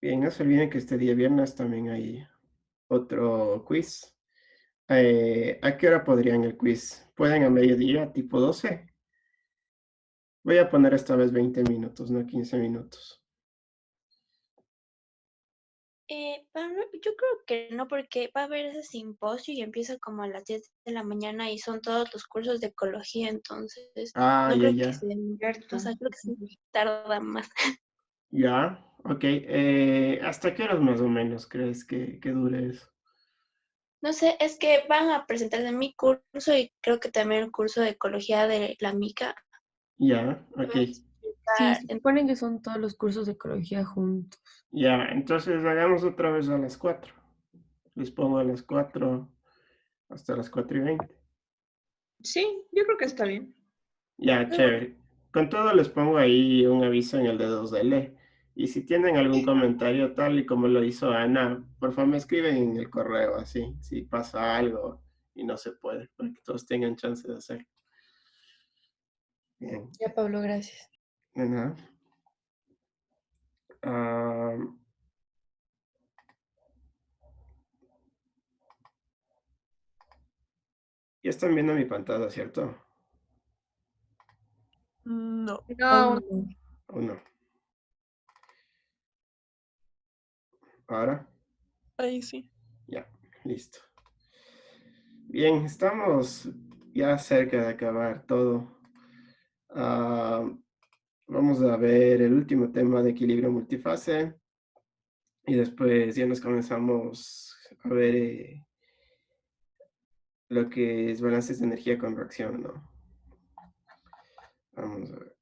Bien, no se olviden que este día viernes también hay otro quiz. ¿A qué hora podrían el quiz? ¿Pueden a mediodía, tipo 12? Voy a poner esta vez 20 minutos, no 15 minutos. Yo creo que no, porque va a haber ese simposio y empieza como a las 10 de la mañana y son todos los cursos de ecología, entonces Ah, no ya, creo que ya. se, o Cierto. sea, creo que sí tarda más. Ya, ok. ¿Hasta qué horas más o menos crees que dure eso? No sé, es que van a presentar de mi curso y creo que también el curso de ecología de la MICA. Ya, ok. Van a Sí, explicar se supone que son todos los cursos de ecología juntos. Ya, entonces hagamos otra vez a las 4. Les pongo a las 4 hasta las 4:20. Sí, yo creo que está bien. Ya, chévere. Con todo les pongo ahí un aviso en el D2L. Y si tienen algún comentario tal y como lo hizo Ana, por favor me escriben en el correo así, si pasa algo y no se puede, para que todos tengan chance de hacerlo. Bien, Ya, Pablo, gracias. de nada. Ah, ya están viendo mi pantalla, ¿cierto? No. No, Aún no. ¿O no? Ahora, Ahí sí. ya, listo. Bien, estamos ya cerca de acabar todo. Ah, vamos a ver el último tema de equilibrio multifase. Y después ya nos comenzamos a ver lo que es balances de energía con reacción, ¿no? Vamos a ver.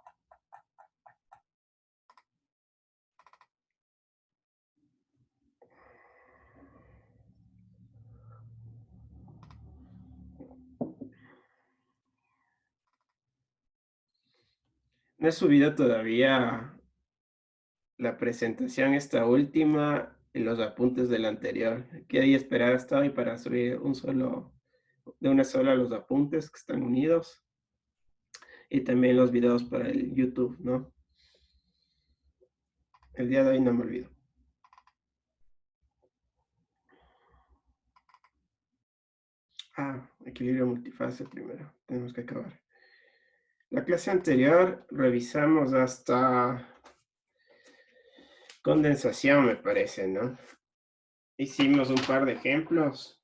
No he subido todavía la presentación, esta última, y los apuntes de la anterior. Quería esperar hasta hoy para subir de una sola los apuntes que están unidos y también los videos para el YouTube, ¿no? El día de hoy no me olvido. Equilibrio multifase primero. Tenemos que acabar. La clase anterior revisamos hasta condensación, me parece, ¿no? Hicimos un par de ejemplos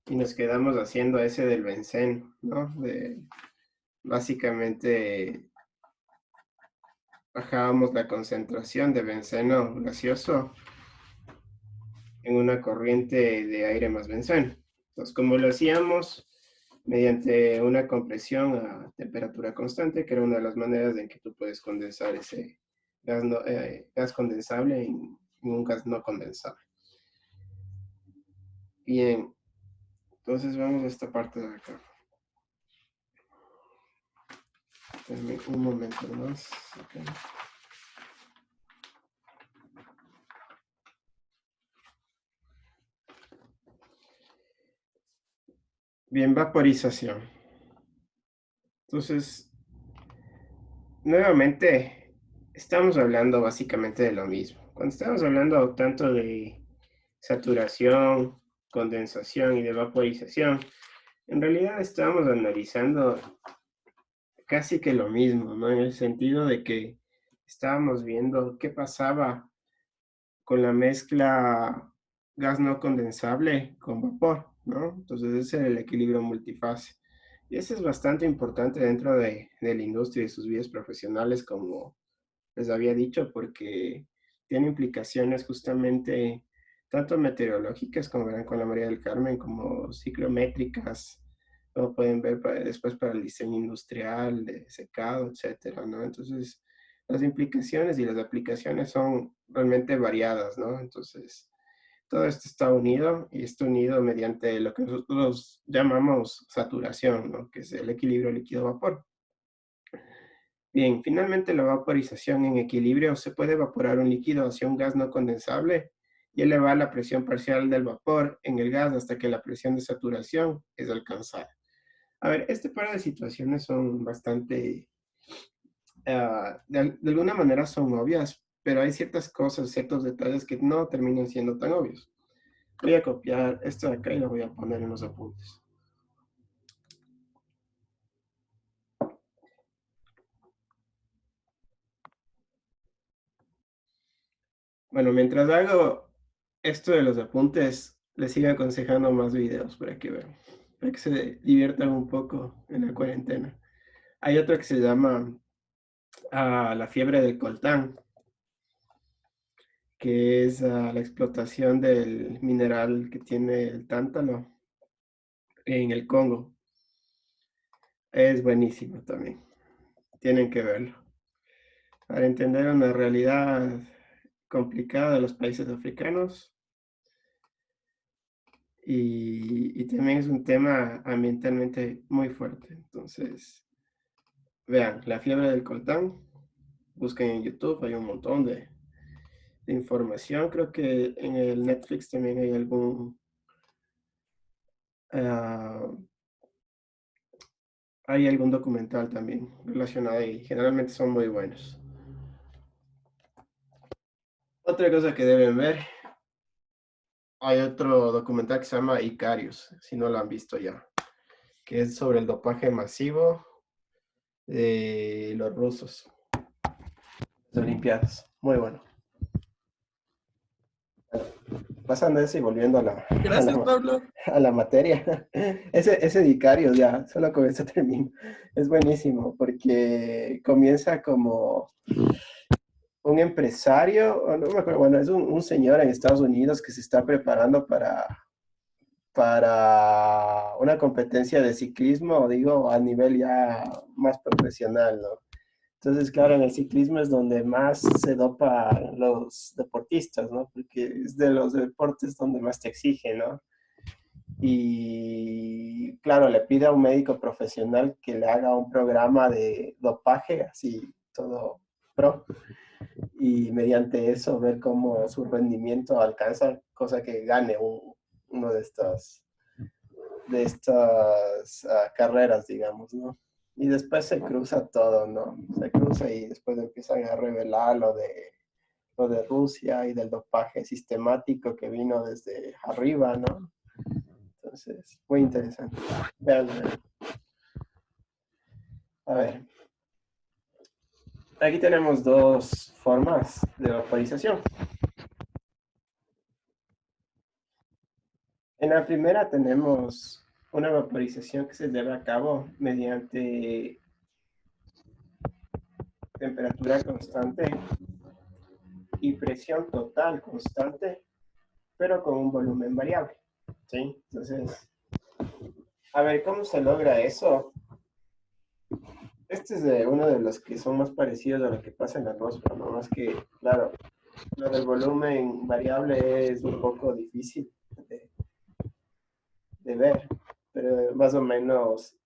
y nos quedamos haciendo ese del benceno, ¿no? Básicamente bajábamos la concentración de benceno gaseoso en una corriente de aire más benceno. Entonces, como lo hacíamos mediante una compresión a temperatura constante, que era una de las maneras en que tú puedes condensar ese gas condensable en un gas no condensable. Bien, entonces vamos a esta parte de acá. Espérame un momento más. Okay. Bien, vaporización. Entonces, nuevamente, estamos hablando básicamente de lo mismo. Cuando estamos hablando tanto de saturación, condensación y de vaporización, en realidad estamos analizando casi que lo mismo, ¿no? En el sentido de que estábamos viendo qué pasaba con la mezcla gas no condensable con vapor, ¿no? Entonces ese es el equilibrio multifase. Y ese es bastante importante dentro de la industria y sus vidas profesionales, como les había dicho, porque tiene implicaciones justamente tanto meteorológicas, como verán con la María del Carmen, como ciclométricas, como pueden ver después para el diseño industrial, de secado, etcétera, ¿no? Entonces, las implicaciones y las aplicaciones son realmente variadas, ¿no? Entonces, todo esto está unido y está unido mediante lo que nosotros llamamos saturación, ¿no? Que es el equilibrio líquido-vapor. Bien, finalmente la vaporización en equilibrio se puede evaporar un líquido hacia un gas no condensable y elevar la presión parcial del vapor en el gas hasta que la presión de saturación es alcanzada. A ver, este par de situaciones son bastante, de alguna manera son obvias, pero hay ciertas cosas, ciertos detalles que no terminan siendo tan obvios. Voy a copiar esto de acá y lo voy a poner en los apuntes. Bueno, mientras hago esto de los apuntes, les sigo aconsejando más videos para que vean, para que se diviertan un poco en la cuarentena. Hay otro que se llama La fiebre del coltán, que es la explotación del mineral que tiene el tántalo en el Congo. Es buenísimo también, tienen que verlo. Para entender una realidad complicada de los países africanos y también es un tema ambientalmente muy fuerte. Entonces, vean, la fiebre del coltán, busquen en YouTube, hay un montón de información. Creo que en el Netflix también hay hay algún documental también relacionado y generalmente son muy buenos. Otra cosa que deben ver, hay otro documental que se llama Icarius, si no lo han visto ya, que es sobre el dopaje masivo de los rusos. Las Olimpiadas, muy bueno. Pasando eso y volviendo Gracias, Pablo. a la materia. Ese de Icarius, ya, solo con eso termino. Es buenísimo porque comienza como un empresario, o no me acuerdo, bueno, es un señor en Estados Unidos que se está preparando para una competencia de ciclismo, digo, a nivel ya más profesional, ¿no? Entonces, claro, en el ciclismo es donde más se dopa los deportistas, ¿no? Porque es de los deportes donde más te exigen, ¿no? Y claro, le pide a un médico profesional que le haga un programa de dopaje, así todo pro, y mediante eso ver cómo su rendimiento alcanza, cosa que gane uno de estas carreras, digamos, ¿no? Y después se cruza todo, ¿no? Se cruza y después empiezan a revelar lo de Rusia y del dopaje sistemático que vino desde arriba, ¿no? Entonces, muy interesante. Vean, a ver, aquí tenemos dos formas de vaporización. En la primera tenemos una vaporización que se lleva a cabo mediante temperatura constante y presión total constante, pero con un volumen variable, ¿sí? Entonces, a ver, ¿cómo se logra eso? Este es uno de los que son más parecidos a lo que pasa en la atmósfera, ¿no? Más que, claro, lo del volumen variable es un poco difícil de ver, pero más o menos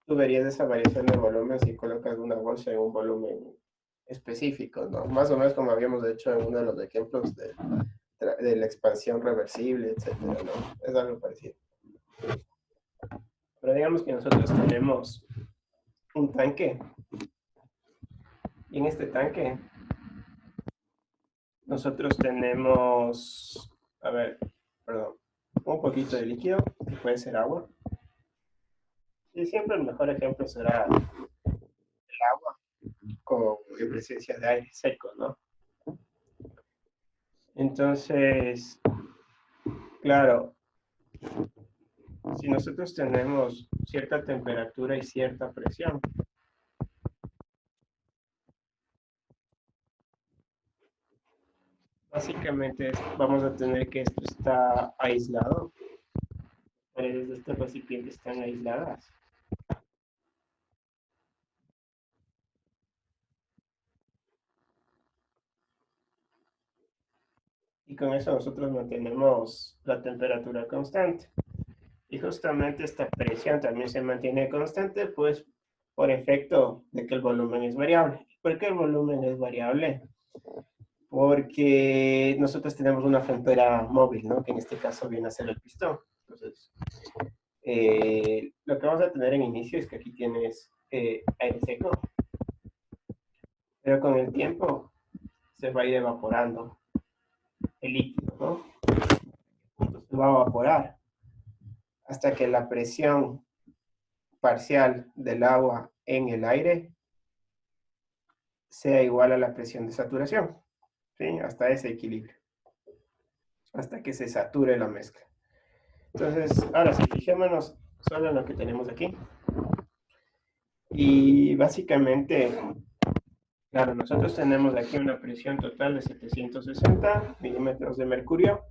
tú verías esa variación de volumen si colocas una bolsa en un volumen específico, ¿no? Más o menos como habíamos hecho en uno de los ejemplos de la expansión reversible, etcétera, ¿no? Es algo parecido. Pero digamos que nosotros tenemos un tanque y en este tanque nosotros tenemos, a ver, perdón, un poquito de líquido, que puede ser agua. Y siempre el mejor ejemplo será el agua en presencia de aire seco, ¿no? Entonces, claro, si nosotros tenemos cierta temperatura y cierta presión, básicamente vamos a tener que esto está aislado. Las paredes de este recipiente están aisladas. Y con eso nosotros mantenemos la temperatura constante. Y justamente esta presión también se mantiene constante, pues por efecto de que el volumen es variable. ¿Por qué el volumen es variable? Porque nosotros tenemos una frontera móvil, ¿no? Que en este caso viene a ser el pistón. Entonces, lo que vamos a tener en inicio es que aquí tienes aire seco, pero con el tiempo se va a ir evaporando el líquido, ¿no? Se va a evaporar hasta que la presión parcial del agua en el aire sea igual a la presión de saturación, ¿sí? Hasta ese equilibrio, hasta que se sature la mezcla. Entonces, ahora sí, fijémonos solo en lo que tenemos aquí. Y básicamente, claro, nosotros tenemos aquí una presión total de 760 milímetros de mercurio.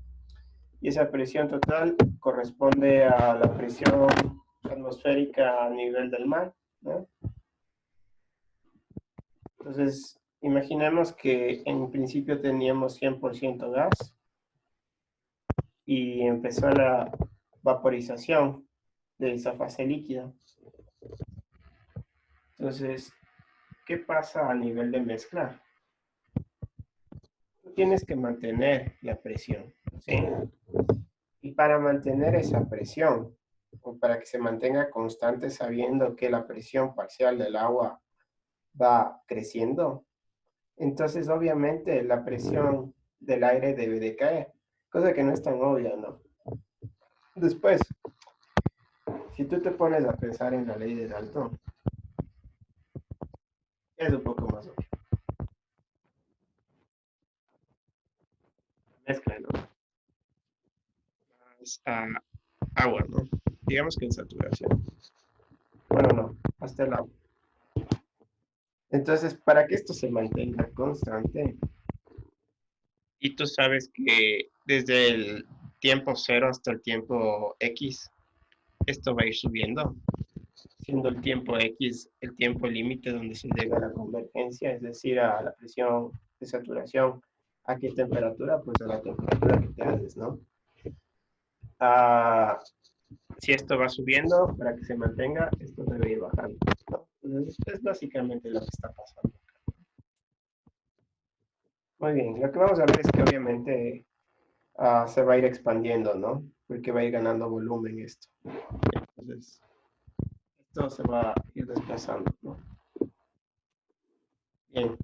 Y esa presión total corresponde a la presión atmosférica a nivel del mar, ¿no? Entonces, imaginemos que en principio teníamos 100% gas y empezó la vaporización de esa fase líquida. Entonces, ¿qué pasa a nivel de mezcla? Tú tienes que mantener la presión, ¿sí? Y para mantener esa presión, o para que se mantenga constante sabiendo que la presión parcial del agua va creciendo, entonces obviamente la presión del aire debe de caer, cosa que no es tan obvia, ¿no? Después, si tú te pones a pensar en la ley de Dalton, es un poco más obvio. Mezcla, ¿no? Más agua, ¿no? Digamos que en saturación. Bueno, no, hasta el agua. Entonces, para que esto se mantenga constante, y tú sabes que desde el tiempo cero hasta el tiempo X, esto va a ir subiendo, siendo el tiempo X el tiempo límite donde se llega a la convergencia, es decir, a la presión de saturación. ¿A qué temperatura? Pues a la temperatura que te haces, ¿no? Si esto va subiendo, para que se mantenga, esto debe ir bajando, ¿no? Entonces, es básicamente lo que está pasando. Muy bien, lo que vamos a ver es que obviamente se va a ir expandiendo, ¿no? Porque va a ir ganando volumen esto. Entonces, esto se va a ir desplazando, ¿no? Bien.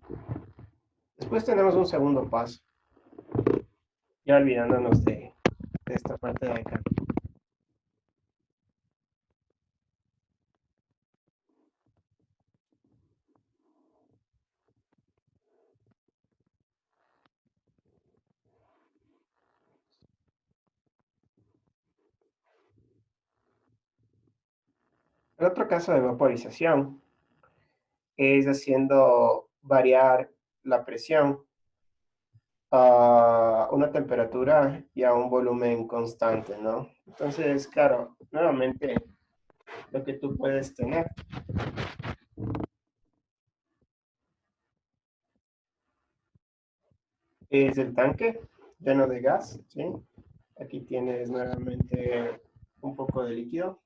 Después tenemos un segundo paso. Ya olvidándonos de esta parte de acá. El otro caso de vaporización es haciendo variar la presión a una temperatura y a un volumen constante, ¿no? Entonces, claro, nuevamente lo que tú puedes tener es el tanque lleno de gas, ¿sí? Aquí tienes nuevamente un poco de líquido.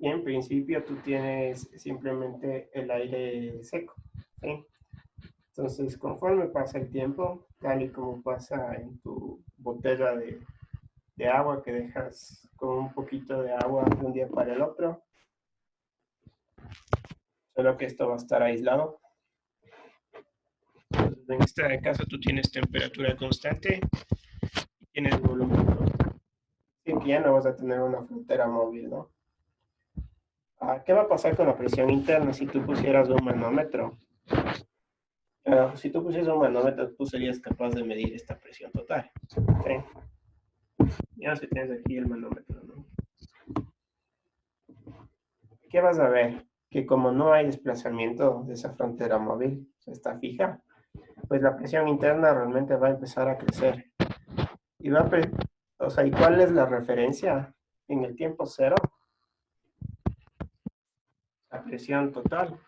Y en principio tú tienes simplemente el aire seco, ¿sí? Entonces, conforme pasa el tiempo, tal y como pasa en tu botella de agua que dejas con un poquito de agua de un día para el otro, solo que esto va a estar aislado. Entonces, en este caso tú tienes temperatura constante y tienes volumen constante. Así que ya no vas a tener una frontera móvil, ¿no? ¿Qué va a pasar con la presión interna si tú pusieras un manómetro? Si tú pusieras un manómetro, tú serías capaz de medir esta presión total. ¿Sí? Ya si tienes aquí el manómetro, ¿no? ¿Qué vas a ver? Que como no hay desplazamiento de esa frontera móvil, está fija, pues la presión interna realmente va a empezar a crecer. Y va a, o sea, ¿y cuál es la referencia? En el tiempo cero, la presión total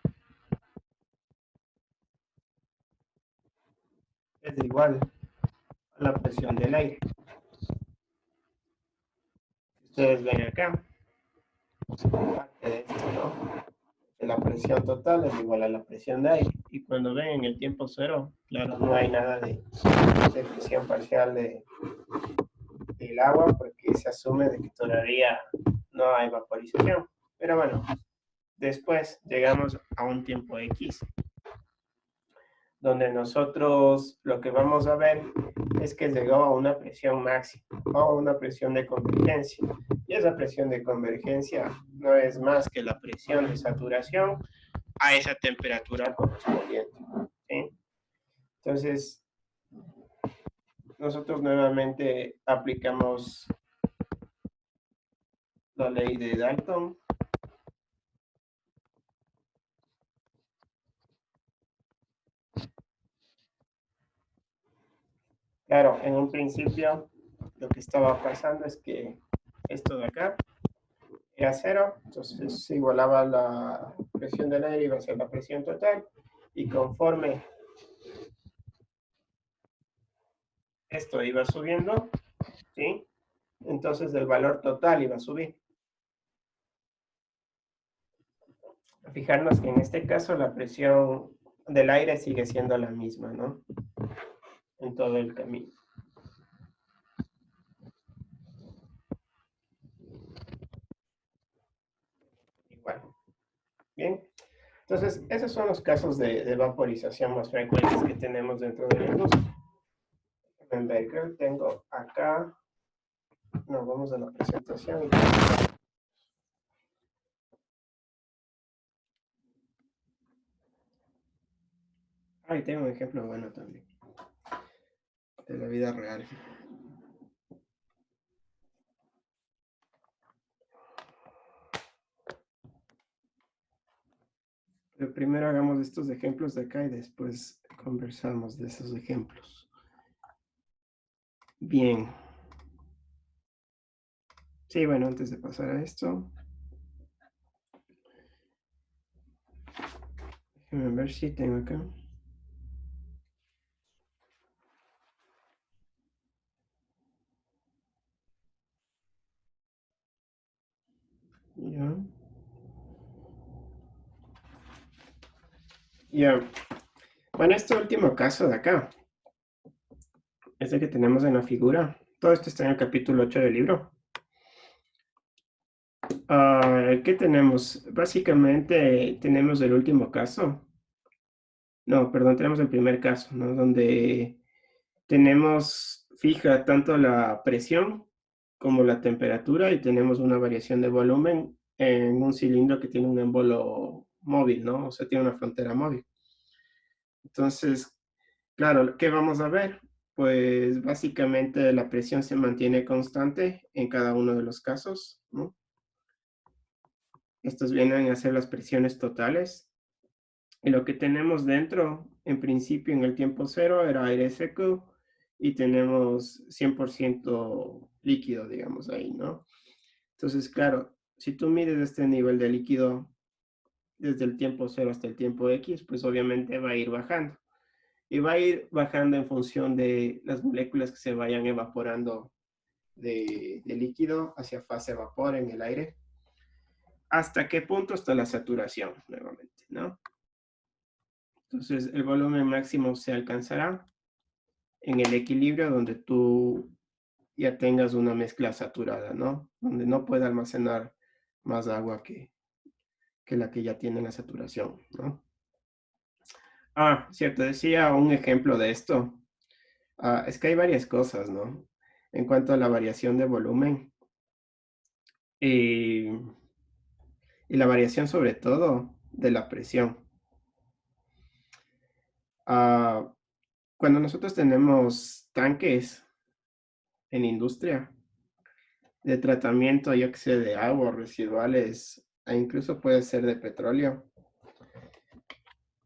es igual a la presión del aire. Ustedes ven acá, parte de esto, ¿no? La presión total es igual a la presión de aire. Y cuando ven en el tiempo cero, claro, no hay nada de presión parcial del agua porque se asume de que todavía no hay vaporización. Pero bueno, después llegamos a un tiempo X donde nosotros lo que vamos a ver es que llegó a una presión máxima o una presión de convergencia. Y esa presión de convergencia no es más que la presión de saturación a esa temperatura correspondiente. ¿Sí? Entonces, nosotros nuevamente aplicamos la ley de Dalton. Claro, en un principio lo que estaba pasando es que esto de acá era cero, entonces se igualaba la presión del aire, iba a ser la presión total, y conforme esto iba subiendo, ¿sí? Entonces el valor total iba a subir. Fijarnos que en este caso la presión del aire sigue siendo la misma, ¿no? En todo el camino. Igual. Bien. Entonces, esos son los casos de vaporización más frecuentes que tenemos dentro de la industria. En ver, creo que tengo acá. Nos vamos a la presentación. Ahí tengo un ejemplo bueno también. De la vida real. Pero primero hagamos estos ejemplos de acá y después conversamos de esos ejemplos. Bien. Sí, bueno, antes de pasar a esto. Déjenme ver si tengo acá. Ya. Ya. Bueno, este último caso de acá. Este que tenemos en la figura. Todo esto está en el capítulo 8 del libro. ¿Qué tenemos? Básicamente tenemos el último caso. No, perdón, tenemos el primer caso, ¿no? Donde tenemos fija tanto la presión como la temperatura y tenemos una variación de volumen en un cilindro que tiene un émbolo móvil, ¿no? O sea, tiene una frontera móvil. Entonces, claro, ¿qué vamos a ver? Pues básicamente la presión se mantiene constante en cada uno de los casos, ¿no? Estos vienen a ser las presiones totales. Y lo que tenemos dentro, en principio en el tiempo cero, era aire seco y tenemos 100% líquido, digamos, ahí, ¿no? Entonces, claro, si tú mides este nivel de líquido desde el tiempo cero hasta el tiempo X, pues obviamente va a ir bajando. Y va a ir bajando en función de las moléculas que se vayan evaporando de líquido hacia fase vapor en el aire. ¿Hasta qué punto? Hasta la saturación, nuevamente, ¿no? Entonces, el volumen máximo se alcanzará en el equilibrio donde tú ya tengas una mezcla saturada, ¿no? Donde no pueda almacenar más agua que la que ya tiene la saturación, ¿no? Cierto, decía un ejemplo de esto. Es que hay varias cosas, ¿no? En cuanto a la variación de volumen y la variación sobre todo de la presión. Cuando nosotros tenemos tanques en industria de tratamiento, yo que sé, de agua, residuales, e incluso puede ser de petróleo.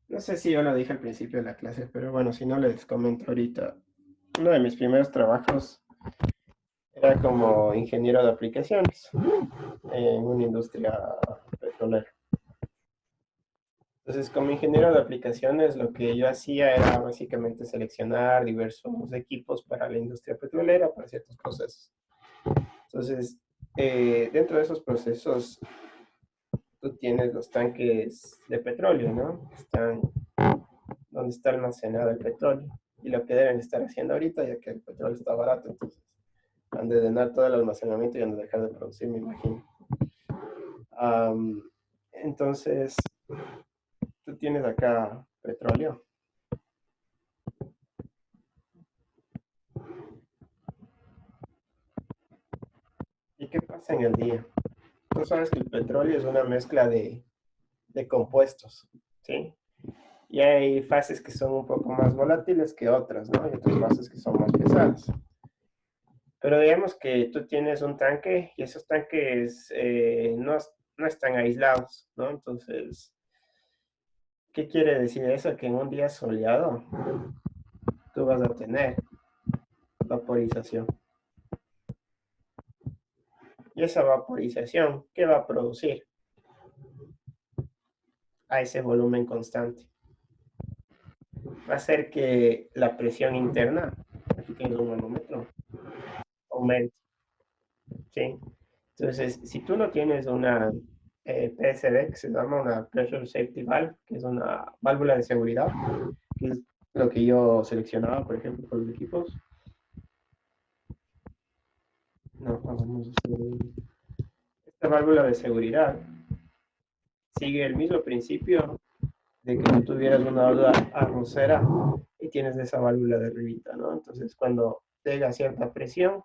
No sé si yo lo dije al principio de la clase, pero bueno, si no les comento ahorita. Uno de mis primeros trabajos era como ingeniero de aplicaciones en una industria petrolera. Entonces, como ingeniero de aplicaciones, lo que yo hacía era básicamente seleccionar diversos equipos para la industria petrolera, para ciertos procesos. Entonces, dentro de esos procesos, tú tienes los tanques de petróleo, ¿no? Están donde está almacenado el petróleo. Y lo que deben estar haciendo ahorita, ya que el petróleo está barato, entonces han de drenar todo el almacenamiento y han de dejar de producir, me imagino. Entonces, tú tienes acá petróleo. ¿qué pasa en el día? Tú sabes que el petróleo es una mezcla de compuestos, ¿sí? Y hay fases que son un poco más volátiles que otras, ¿no? Y otras fases que son más pesadas. Pero digamos que tú tienes un tanque y esos tanques no están aislados, ¿no? Entonces, ¿qué quiere decir eso? Que en un día soleado tú vas a tener vaporización. Y esa vaporización, ¿qué va a producir? A ese volumen constante. Va a hacer que la presión interna, aquí tienes un manómetro, aumente, ¿sí? Entonces, si tú no tienes una PSV, que se llama una Pressure Safety Valve, que es una válvula de seguridad, que es lo que yo seleccionaba, por ejemplo, con los equipos. No, vamos a hacer esta válvula de seguridad. Sigue el mismo principio de que tú tuvieras una válvula arrocera y tienes esa válvula de ribita, ¿no? Entonces, cuando llega a cierta presión,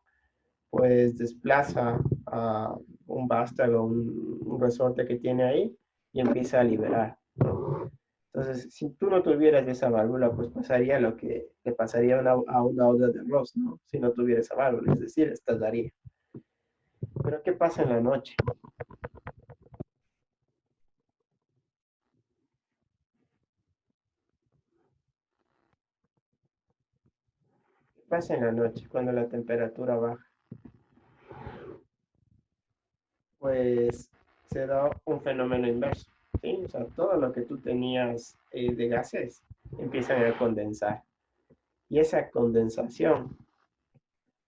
pues desplaza a un vástago, un resorte que tiene ahí y empieza a liberar, ¿no? Entonces, si tú no tuvieras esa válvula, pues pasaría lo que le pasaría a una olla de arroz, ¿no? Si no tuviera esa válvula, es decir, estallaría. Pero ¿qué pasa en la noche? ¿Qué pasa en la noche cuando la temperatura baja? Pues se da un fenómeno inverso, ¿sí? O sea, todo lo que tú tenías de gases empiezan a condensar. Y esa condensación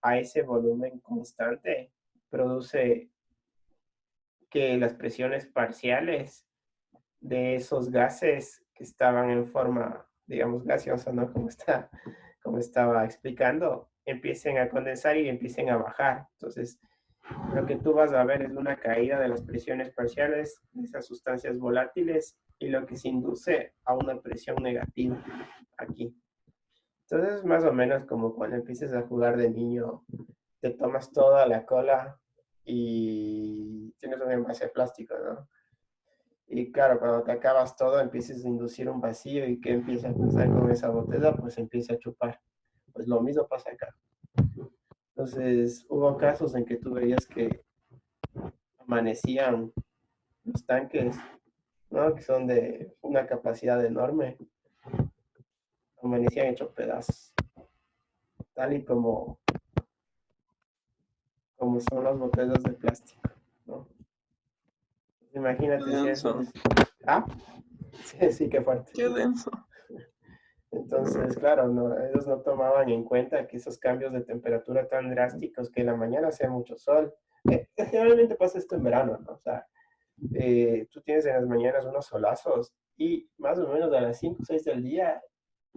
a ese volumen constante produce que las presiones parciales de esos gases que estaban en forma, digamos, gaseosa, ¿no? Como estaba explicando, empiecen a condensar y empiecen a bajar. Entonces, lo que tú vas a ver es una caída de las presiones parciales de esas sustancias volátiles y lo que se induce a una presión negativa aquí. Entonces, es más o menos como cuando empiezas a jugar de niño, te tomas toda la cola y tienes un envase de plástico, ¿no? Y claro, cuando te acabas todo, empiezas a inducir un vacío y ¿qué empieza a pasar con esa botella? Pues empieza a chupar. Pues lo mismo pasa acá. Entonces, hubo casos en que tú veías que amanecían los tanques, ¿no? Que son de una capacidad enorme, amanecían hechos pedazos, tal y como son las botellas de plástico, ¿no? Imagínate Qué si denso. eso es... Ah, sí, sí, qué fuerte. Qué denso. Entonces, claro, no, ellos no tomaban en cuenta que esos cambios de temperatura tan drásticos, que en la mañana hacía mucho sol, generalmente pasa esto en verano, ¿no? O sea, tú tienes en las mañanas unos solazos y más o menos a las 5 o 6 del día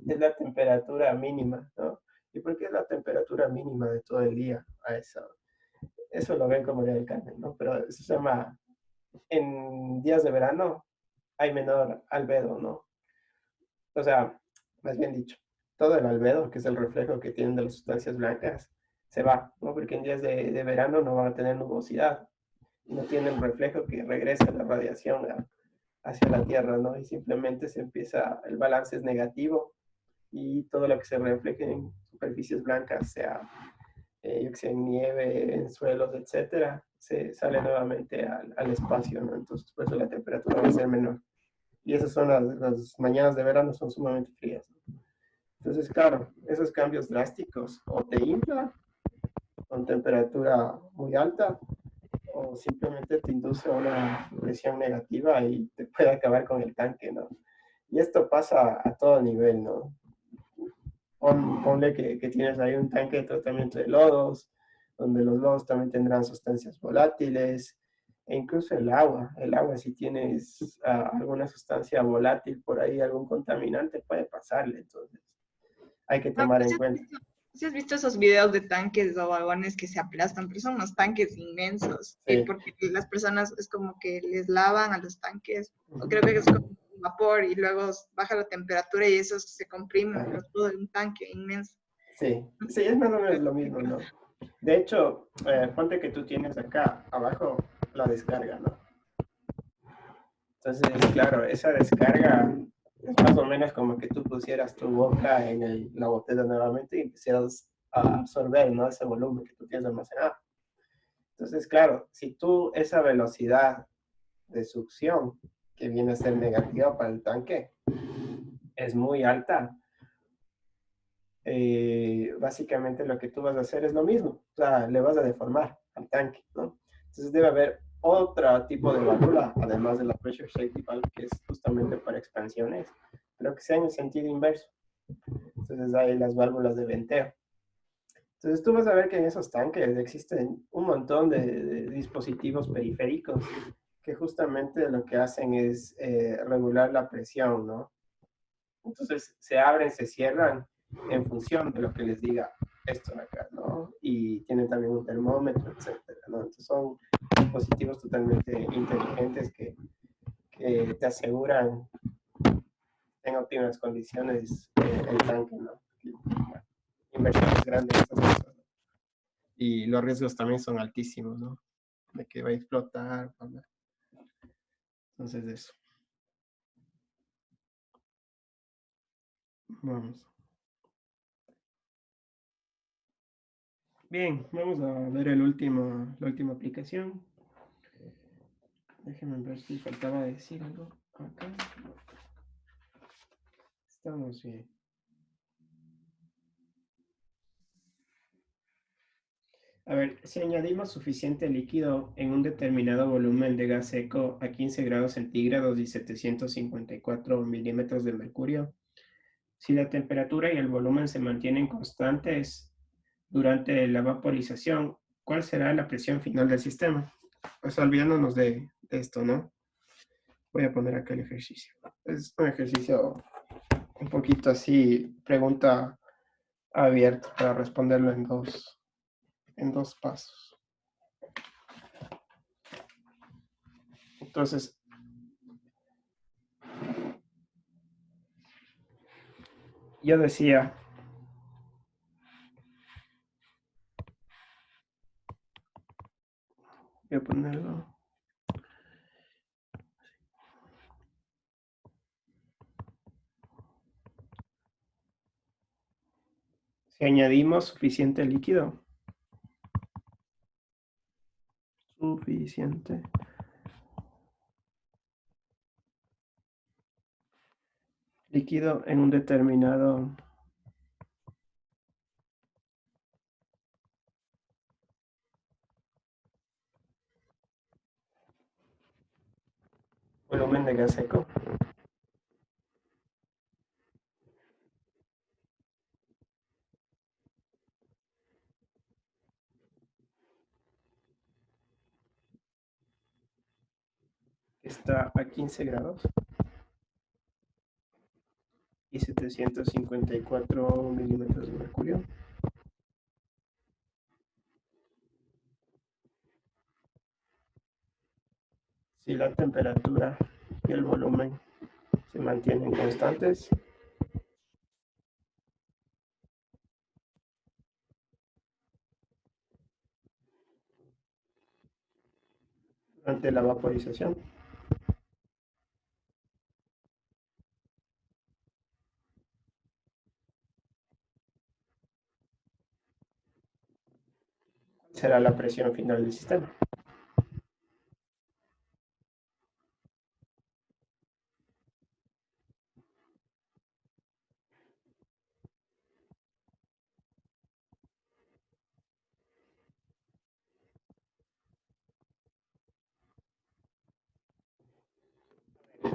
es la temperatura mínima, ¿no? ¿Y por qué es la temperatura mínima de todo el día? A eso lo ven como día del Carmen, ¿no? Pero eso se llama, en días de verano hay menor albedo, ¿no? O sea, más bien dicho, todo el albedo, que es el reflejo que tienen de las sustancias blancas, se va, ¿no? Porque en días de verano no van a tener nubosidad, no tienen reflejo que regresa la radiación hacia la Tierra, ¿no? Y simplemente se empieza, el balance es negativo y todo lo que se refleje en superficies blancas, sea, yo que sé, en nieve, en suelos, etcétera, se sale nuevamente al espacio, ¿no? Entonces, por eso la temperatura va a ser menor. Y esas son las mañanas de verano, son sumamente frías, ¿no? Entonces, claro, esos cambios drásticos o te infla con temperatura muy alta o simplemente te induce a una presión negativa y te puede acabar con el tanque, ¿no? Y esto pasa a todo nivel, ¿no? Ponle que tienes ahí un tanque de tratamiento de lodos, donde los lodos también tendrán sustancias volátiles, e incluso el agua si tienes alguna sustancia volátil por ahí, algún contaminante, puede pasarle, entonces hay que No, tomar pues en cuenta. ¿sí has visto esos videos de tanques o vagones que se aplastan? Pero son unos tanques inmensos. Sí. Porque las personas es como que les lavan a los tanques, o creo que es como vapor y luego baja la temperatura y eso se comprime, pero todo en un tanque inmenso. Sí, sí, es más o menos lo mismo, ¿no? De hecho, ponte que tú tienes acá abajo la descarga, ¿no? Entonces, claro, esa descarga es más o menos como que tú pusieras tu boca en la botella nuevamente y empezaras a absorber, ¿no? Ese volumen que tú tienes almacenado. Entonces, claro, si tú esa velocidad de succión, que viene a ser negativa para el tanque, es muy alta, básicamente lo que tú vas a hacer es lo mismo, o sea, le vas a deformar al tanque, ¿no? Entonces debe haber otro tipo de válvula, además de la pressure safety valve, que es justamente para expansiones, pero que sea en el sentido inverso. Entonces hay las válvulas de venteo. Entonces tú vas a ver que en esos tanques existen un montón de dispositivos periféricos que justamente lo que hacen es regular la presión, ¿no? Entonces se abren, se cierran en función de lo que les diga esto de acá, ¿no? Y tienen también un termómetro, etcétera, ¿no? Entonces son dispositivos totalmente inteligentes que te aseguran en óptimas condiciones el tanque, ¿no? Bueno, inversiones grandes, estas cosas, ¿no? Y los riesgos también son altísimos, ¿no? De que va a explotar, ¿no? Entonces eso. Vamos. Bien, vamos a ver la última aplicación. Déjenme ver si faltaba decir algo acá. Estamos bien. A ver, si añadimos suficiente líquido en un determinado volumen de gas seco a 15 grados centígrados y 754 milímetros de mercurio, si la temperatura y el volumen se mantienen constantes durante la vaporización, ¿cuál será la presión final del sistema? Pues olvidándonos de esto, ¿no? Voy a poner acá el ejercicio. Es un ejercicio un poquito así, pregunta abierta para responderlo en dos pasos. Entonces, yo decía, voy a ponerlo. Si añadimos suficiente líquido, suficiente líquido en un determinado volumen de gas seco, está a 15 grados y 754 milímetros de mercurio. Si la temperatura y el volumen se mantienen constantes, durante la vaporización, será la presión final del sistema.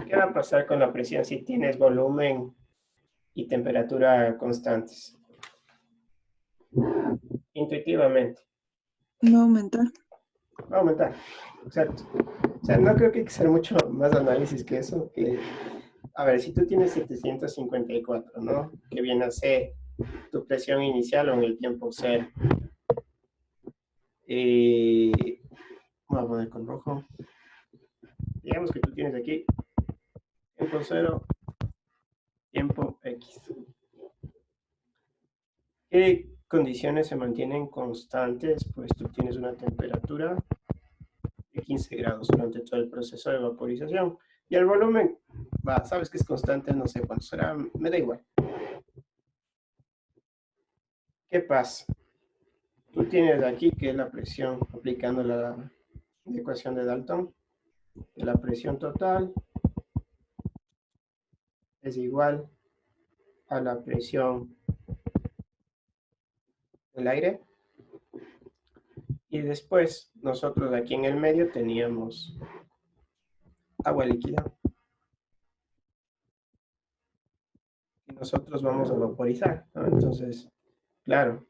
¿Qué va a pasar con la presión si tienes volumen y temperatura constantes? Intuitivamente. Va a aumentar. Va a aumentar. Exacto. O sea, no creo que hay que hacer mucho más análisis que eso. A ver, si tú tienes 754, ¿no? Que viene a ser tu presión inicial o en el tiempo cero. Voy a poner con rojo. Digamos que tú tienes aquí tiempo cero, tiempo X. condiciones se mantienen constantes, pues tú tienes una temperatura de 15 grados durante todo el proceso de vaporización. Y el volumen, sabes que es constante, no sé cuánto será, me da igual. ¿Qué pasa? Tú tienes aquí que es la presión, aplicando la ecuación de Dalton. La presión total es igual a la presión del aire. Y después, nosotros aquí en el medio teníamos agua líquida. Y nosotros vamos a vaporizar, ¿no? Entonces, claro,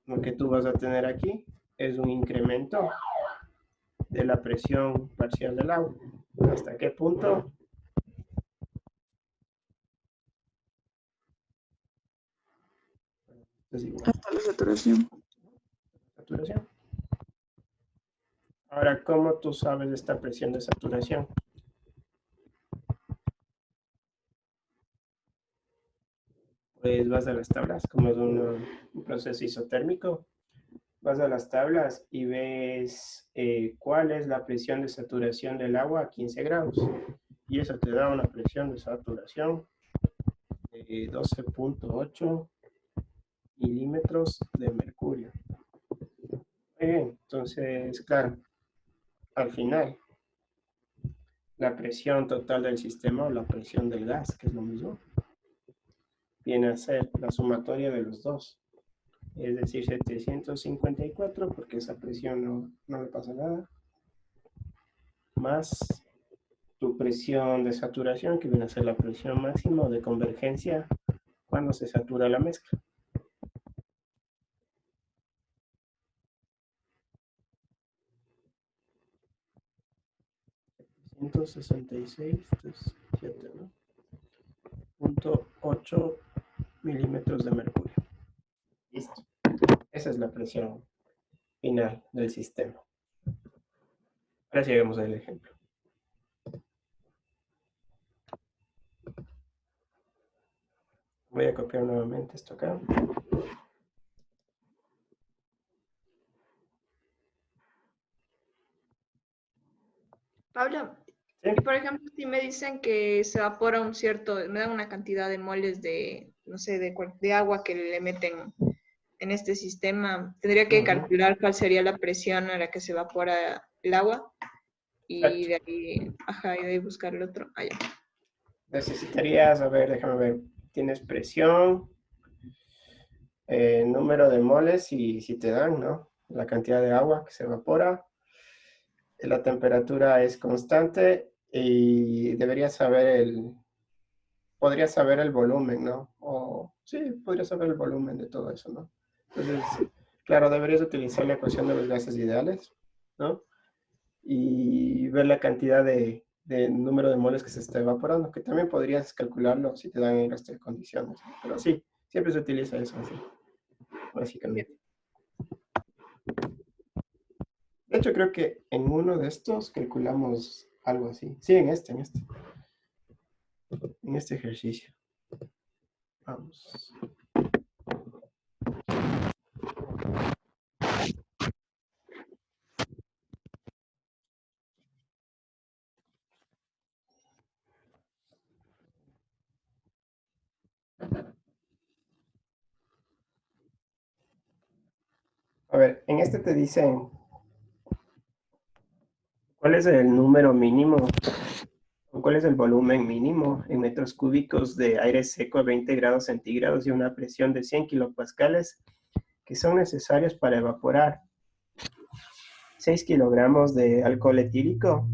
lo que tú vas a tener aquí es un incremento de la presión parcial del agua. ¿Hasta qué punto? Es igual. Hasta la saturación. Saturación. Ahora, ¿cómo tú sabes esta presión de saturación? Pues vas a las tablas, como es un proceso isotérmico, vas a las tablas y ves cuál es la presión de saturación del agua a 15 grados. Y eso te da una presión de saturación de 12.8 milímetros de mercurio. Muy bien, entonces, claro, al final, la presión total del sistema o la presión del gas, que es lo mismo, viene a ser la sumatoria de los dos. Es decir, 754, porque esa presión no le pasa nada, más tu presión de saturación, que viene a ser la presión máxima de convergencia cuando se satura la mezcla. .8 milímetros de mercurio. Listo. Esa es la presión final del sistema. Ahora sí vamos al ejemplo. Voy a copiar nuevamente esto acá. Pablo, ¿Sí? y por ejemplo, si me dicen que se evapora un cierto, me dan una cantidad de moles de, no sé, de agua que le meten en este sistema, tendría que calcular cuál sería la presión a la que se evapora el agua y de ahí, y de ahí buscar el otro. Allá. Necesitarías, a ver, déjame ver, tienes presión, número de moles y si te dan, ¿no? La cantidad de agua que se evapora. La temperatura es constante y deberías saber podrías saber el volumen, ¿no? O sí, podrías saber el volumen de todo eso, ¿no? Entonces, claro, deberías utilizar la ecuación de los gases ideales, ¿no? Y ver la cantidad de número de moles que se está evaporando, que también podrías calcularlo si te dan el resto de condiciones. Pero sí, siempre se utiliza eso así, básicamente. De hecho, creo que en uno de estos calculamos algo así. Sí, en este ejercicio. Vamos. A ver, en este te dicen cuál es el número mínimo o cuál es el volumen mínimo en metros cúbicos de aire seco a 20 grados centígrados y una presión de 100 kilopascales que son necesarios para evaporar 6 kilogramos de alcohol etílico.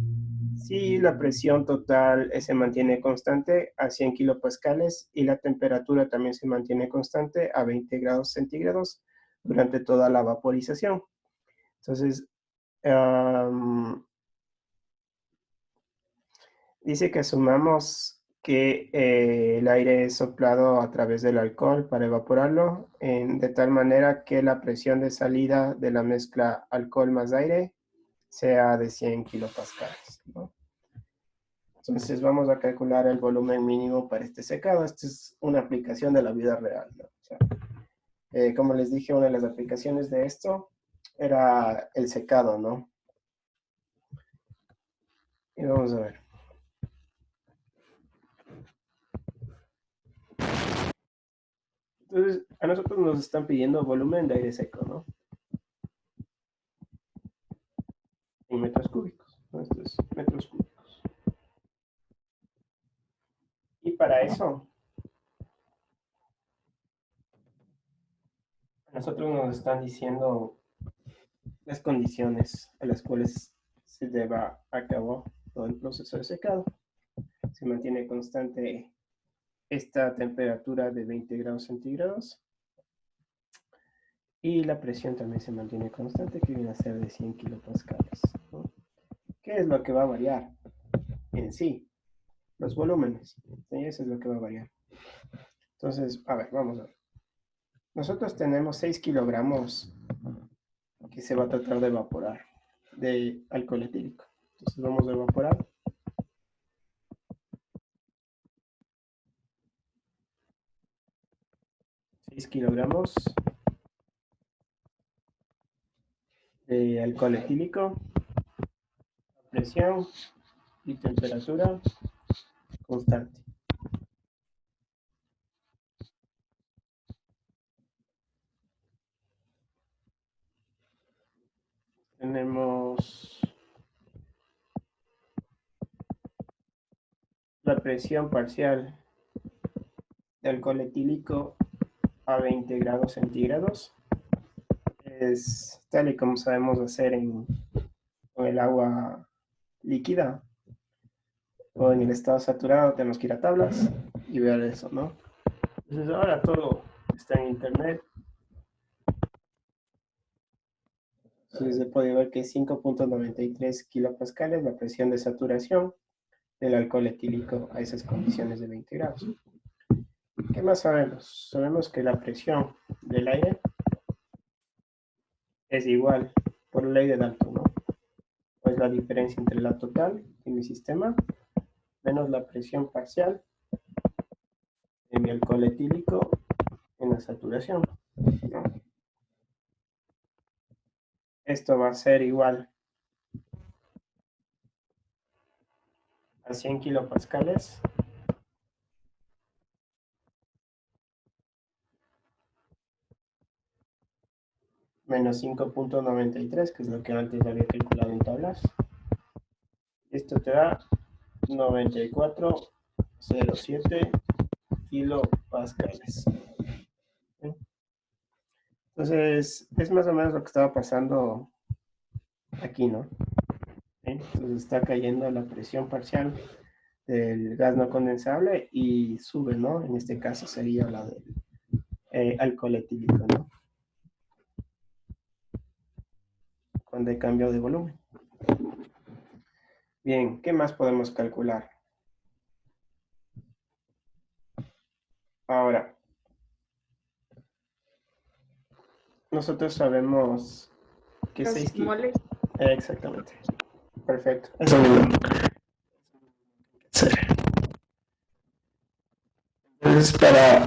Si la presión total se mantiene constante a 100 kilopascales y la temperatura también se mantiene constante a 20 grados centígrados durante toda la vaporización. Entonces, dice que asumamos que el aire es soplado a través del alcohol para evaporarlo, de tal manera que la presión de salida de la mezcla alcohol más aire sea de 100 kilopascales, ¿no? Entonces vamos a calcular el volumen mínimo para este secado. Esta es una aplicación de la vida real, ¿no? O sea, como les dije, una de las aplicaciones de esto era el secado, ¿no? Y vamos a ver. Entonces, a nosotros nos están pidiendo volumen de aire seco, ¿no? En metros cúbicos, ¿no? Esto es metros cúbicos. Y para eso, a nosotros nos están diciendo las condiciones a las cuales se lleva a cabo todo el proceso de secado. Se mantiene constante esta temperatura de 20 grados centígrados y la presión también se mantiene constante, que viene a ser de 100 kilopascales, ¿no? ¿Qué es lo que va a variar? En sí, los volúmenes, ¿sí? Eso es lo que va a variar. Entonces, a ver, vamos a ver. Nosotros tenemos 6 kilogramos que se va a tratar de evaporar de alcohol etílico. Entonces vamos a evaporar. kilogramos de alcohol etílico, presión y temperatura constante. Tenemos la presión parcial de alcohol etílico a 20 grados centígrados. Es tal y como sabemos hacer con el agua líquida o en el estado saturado. Tenemos que ir a tablas y ver eso, ¿no? Entonces ahora todo está en internet. Entonces se puede ver que 5.93 kilopascales la presión de saturación del alcohol etílico a esas condiciones de 20 grados. ¿Qué más sabemos? Sabemos que la presión del aire es igual por ley de Dalton, ¿no? Pues la diferencia entre la total en mi sistema menos la presión parcial de mi alcohol etílico en la saturación, ¿no? Esto va a ser igual a 100 kilopascales menos 5.93, que es lo que antes había calculado en tablas. Esto te da 94.07 kilopascales. Entonces, es más o menos lo que estaba pasando aquí, ¿no? Entonces está cayendo la presión parcial del gas no condensable y sube, ¿no? En este caso sería la del alcohol etílico, ¿no? Cuando hay cambio de volumen. Bien, ¿qué más podemos calcular? Ahora, nosotros sabemos que Los 6 kilos. moles. Exactamente. Perfecto. Eso mismo. Entonces, para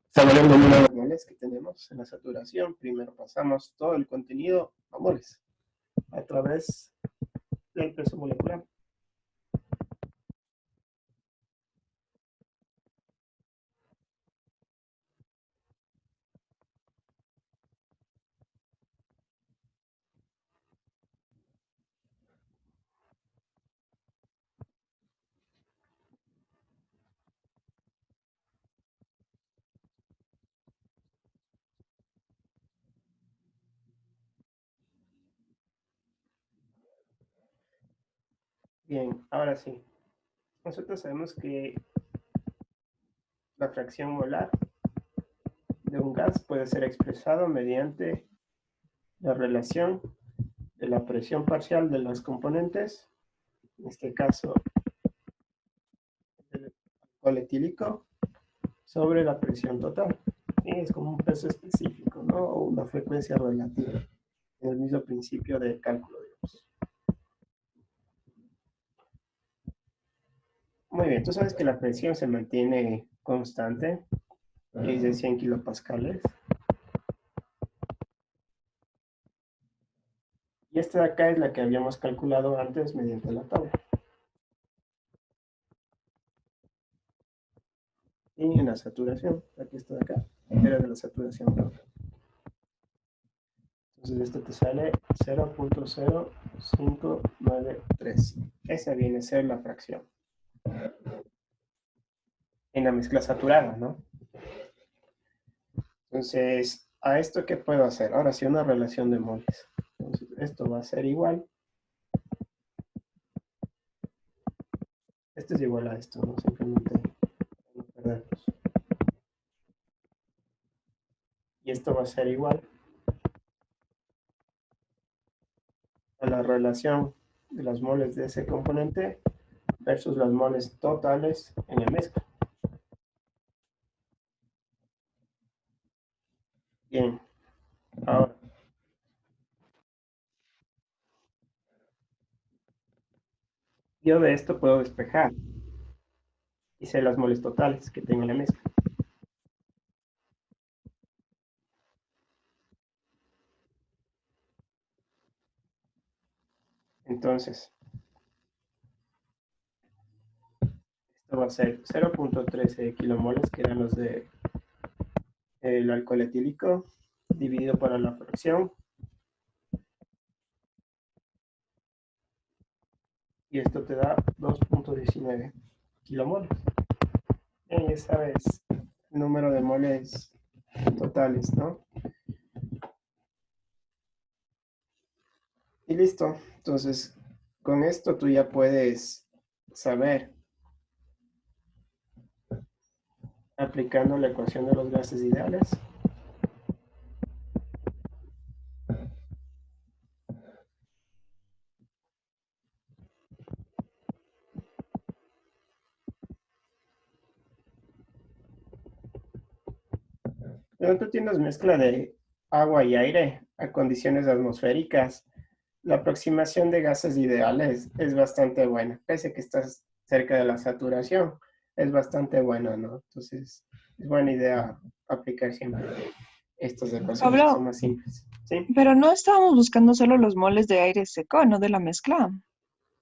saber el número de moles que tenemos en la saturación, primero pasamos todo el contenido a moles a través del peso molecular. Bien, ahora sí. Nosotros sabemos que la fracción molar de un gas puede ser expresado mediante la relación de la presión parcial de los componentes, en este caso el alcohol etílico, sobre la presión total. Y es como un peso específico, ¿no? O una frecuencia relativa, en el mismo principio de cálculo, digamos. Muy bien, tú sabes que la presión se mantiene constante, y es de 100 kilopascales. Y esta de acá es la que habíamos calculado antes mediante la tabla. Y en la saturación, aquí está de acá, era de la saturación. Entonces esto te sale 0.0593. Esa viene a ser la fracción. En la mezcla saturada, ¿no? Entonces, ¿a esto qué puedo hacer? Ahora sí, una relación de moles. Entonces, esto va a ser igual. Este es igual a esto, ¿no? Simplemente no perderlos. Y esto va a ser igual a la relación de las moles de ese componente versus las moles totales en la mezcla. Bien, ahora, yo de esto puedo despejar y sé las moles totales que tengo en la mezcla. Entonces, esto va a ser 0.13 kilomoles, que eran los de el alcohol etílico, dividido por la fracción. Y esto te da 2.19 kilomoles. Y ya sabes el número de moles totales, ¿no? Y listo. Entonces, con esto tú ya puedes saber, aplicando la ecuación de los gases ideales, cuando tú tienes mezcla de agua y aire a condiciones atmosféricas, la aproximación de gases ideales es bastante buena, pese a que estás cerca de la saturación, es bastante buena, ¿no? Entonces, es buena idea aplicar siempre estas ecuaciones que son Pablo, más simples. ¿Sí? pero no estábamos buscando solo los moles de aire seco, no de la mezcla.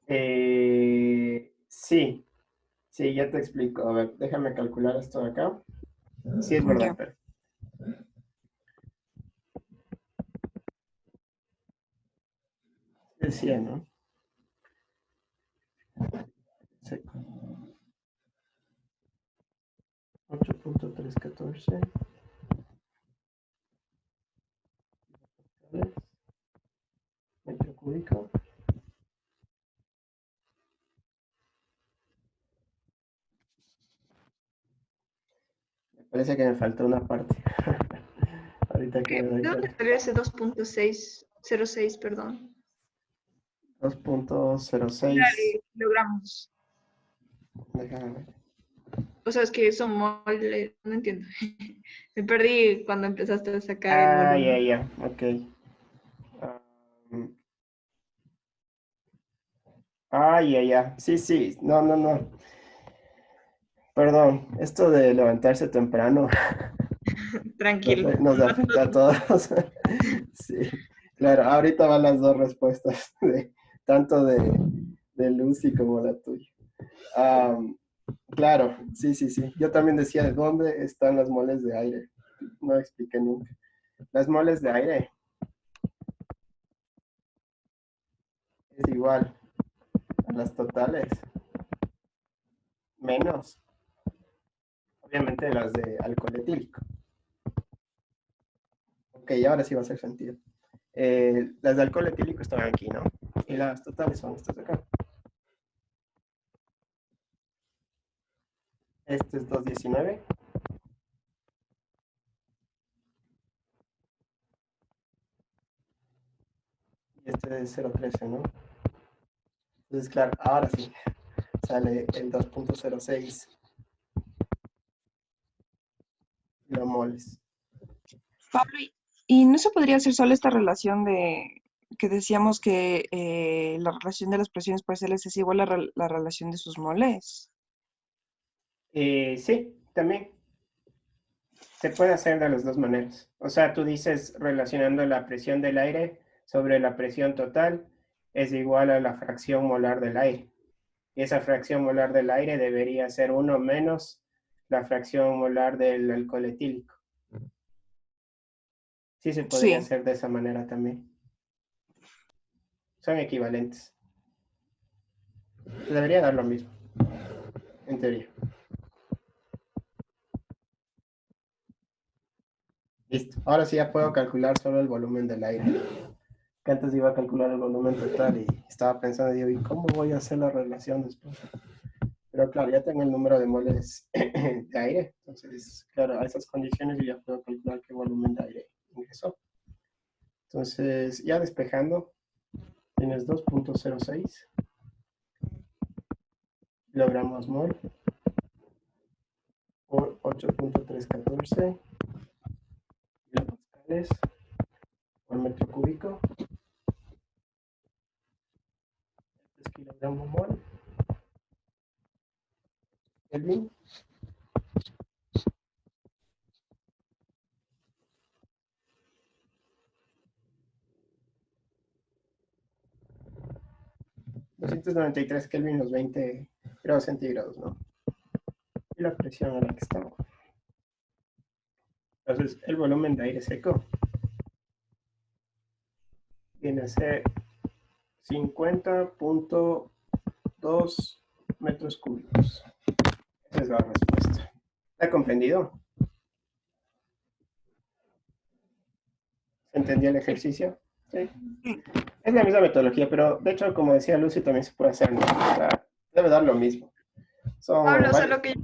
Sí, sí, ya te explico. A ver, déjame calcular esto de acá. Sí, es verdad, Ya. pero decía, ¿no? Seco. 8.314 metro cúbico. Me parece que me faltó una parte. Ahorita que me doy ¿De dónde cuenta. salió ese 2.606, perdón? 2.06. Kilogramos. Déjame ver. O sea, es que son moles, no entiendo. Me perdí cuando empezaste a sacar el Ah, ya, volumen. ya, ok. Ya, ya. Sí, sí. No, no, no. Perdón, esto de levantarse temprano Tranquilo. nos afecta a todos. Sí, claro, ahorita van las dos respuestas, tanto de Lucy como la tuya. Am, claro, sí, sí, sí. Yo también decía, ¿de dónde están las moles de aire? No expliqué nunca. Las moles de aire es igual a las totales, menos, obviamente, las de alcohol etílico. Ok, ahora sí va a hacer sentido. Las de alcohol etílico estaban aquí, ¿no? Y las totales son estas de acá. Este es 219. Y este es 013, ¿no? Entonces, claro, ahora sí sale el 2.06 kilomoles. Pablo, ¿y no se podría hacer solo esta relación de que decíamos que la relación de las presiones parciales es igual a la relación de sus moles? Sí, también se puede hacer de las dos maneras. O sea, tú dices relacionando la presión del aire sobre la presión total es igual a la fracción molar del aire. Y esa fracción molar del aire debería ser 1 menos la fracción molar del alcohol etílico. Sí se podría Sí, hacer de esa manera también. Son equivalentes. Debería dar lo mismo, en teoría. Listo. Ahora sí ya puedo calcular solo el volumen del aire. Que antes iba a calcular el volumen total y estaba pensando, digo, ¿y cómo voy a hacer la relación después? Pero claro, ya tengo el número de moles de aire. Entonces, claro, a esas condiciones yo ya puedo calcular qué volumen de aire ingresó. Entonces, ya despejando, tienes 2.06 kilogramos mol por 8.314 kilopascales por metro cúbico. Este es kilogramo mol. Kelvin. $293 Kelvin los 20 grados centígrados, ¿no? Y la presión a la que estamos. Entonces, el volumen de aire seco viene a ser 50.2 metros cúbicos. Esa es la respuesta. ¿Está comprendido? ¿Se entendió el ejercicio? Sí. Es la misma metodología, pero de hecho, como decía Lucy, también se puede hacer, ¿no? O sea, debe dar lo mismo. Pablo, Son o sea, varios.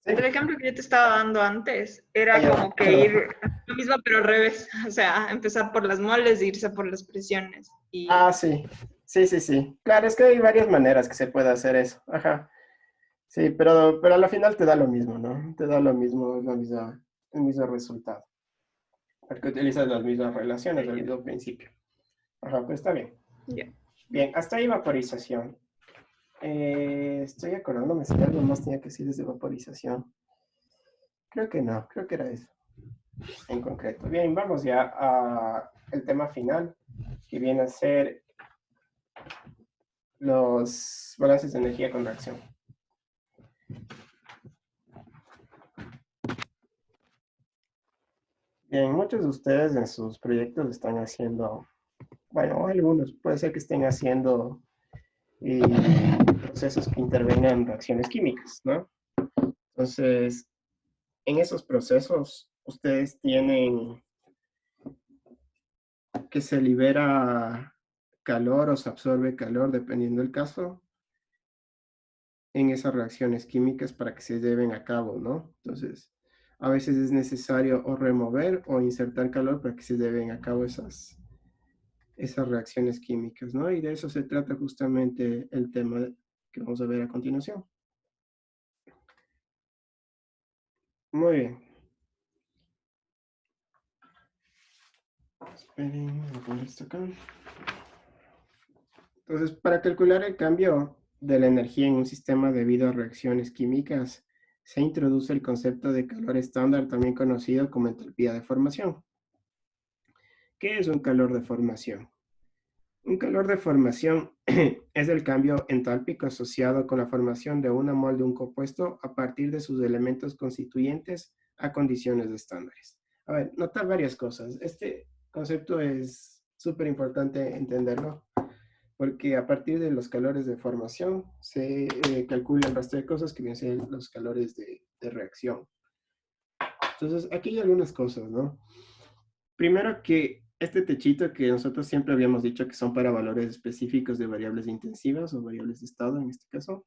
el ¿Sí? ejemplo que yo te estaba dando antes Ah, era ya, como que perdón. ir lo mismo pero al revés, o sea, empezar por las moles e irse por las presiones. Ah, Y sí. Sí, sí, sí. Claro, es que hay varias maneras que se puede hacer eso. Ajá. Sí, pero a la final te da lo mismo, ¿no? Te da lo mismo, el mismo resultado. Porque utilizas las mismas relaciones, el mismo principio. Ajá, pues está bien. ya. Bien, hasta ahí vaporización. Estoy acordándome si algo más tenía que decir desde vaporización. Creo que no, creo que era eso en concreto. Bien, vamos ya al tema final, que viene a ser los balances de energía con reacción. Bien, muchos de ustedes en sus proyectos están haciendo, bueno, algunos, puede ser que estén haciendo procesos que intervengan en reacciones químicas, ¿no? Entonces, en esos procesos, ustedes tienen que se libera calor o se absorbe calor, dependiendo del caso, en esas reacciones químicas para que se lleven a cabo, ¿no? Entonces, a veces es necesario o remover o insertar calor para que se lleven a cabo esas reacciones químicas, ¿no? Y de eso se trata justamente el tema que vamos a ver a continuación. Muy bien. Esperen, voy a poner esto acá. Entonces, para calcular el cambio de la energía en un sistema debido a reacciones químicas, se introduce el concepto de calor estándar, también conocido como entropía de formación. ¿Qué es un calor de formación? Un calor de formación es el cambio entálpico asociado con la formación de una mol de un compuesto a partir de sus elementos constituyentes a condiciones estándares. A ver, notar varias cosas. Este concepto es súper importante entenderlo porque a partir de los calores de formación se calcula el resto de cosas que vienen a ser los calores de reacción. Entonces, aquí hay algunas cosas, ¿no? Primero que este techito que nosotros siempre habíamos dicho que son para valores específicos de variables intensivas o variables de estado en este caso,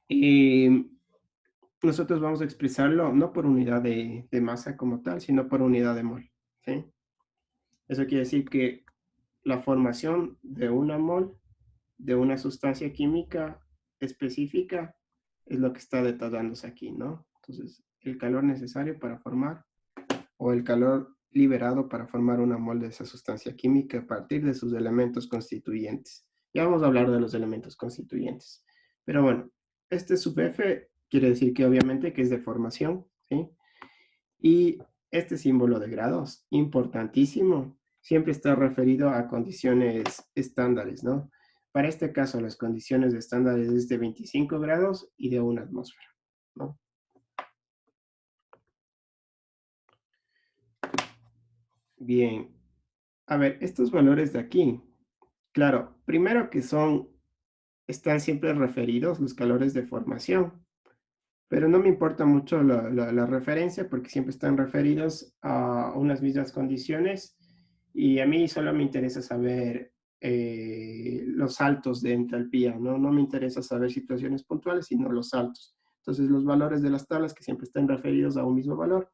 y nosotros vamos a expresarlo no por unidad de masa como tal, sino por unidad de mol, ¿sí? Eso quiere decir que la formación de una mol de una sustancia química específica es lo que está detallándose aquí, ¿no? Entonces, el calor necesario para formar o el calor liberado para formar una mol de esa sustancia química a partir de sus elementos constituyentes. Ya vamos a hablar de los elementos constituyentes. Pero bueno, este sub F quiere decir que obviamente que es de formación, ¿sí? Y este símbolo de grados, importantísimo, siempre está referido a condiciones estándares, ¿no? Para este caso, las condiciones estándares es de 25 grados y de una atmósfera, ¿no? Bien, a ver, estos valores de aquí, claro, primero que están siempre referidos los calores de formación, pero no me importa mucho la referencia porque siempre están referidos a unas mismas condiciones y a mí solo me interesa saber los saltos de entalpía, ¿no? No me interesa saber situaciones puntuales, sino los saltos. Entonces, los valores de las tablas que siempre están referidos a un mismo valor,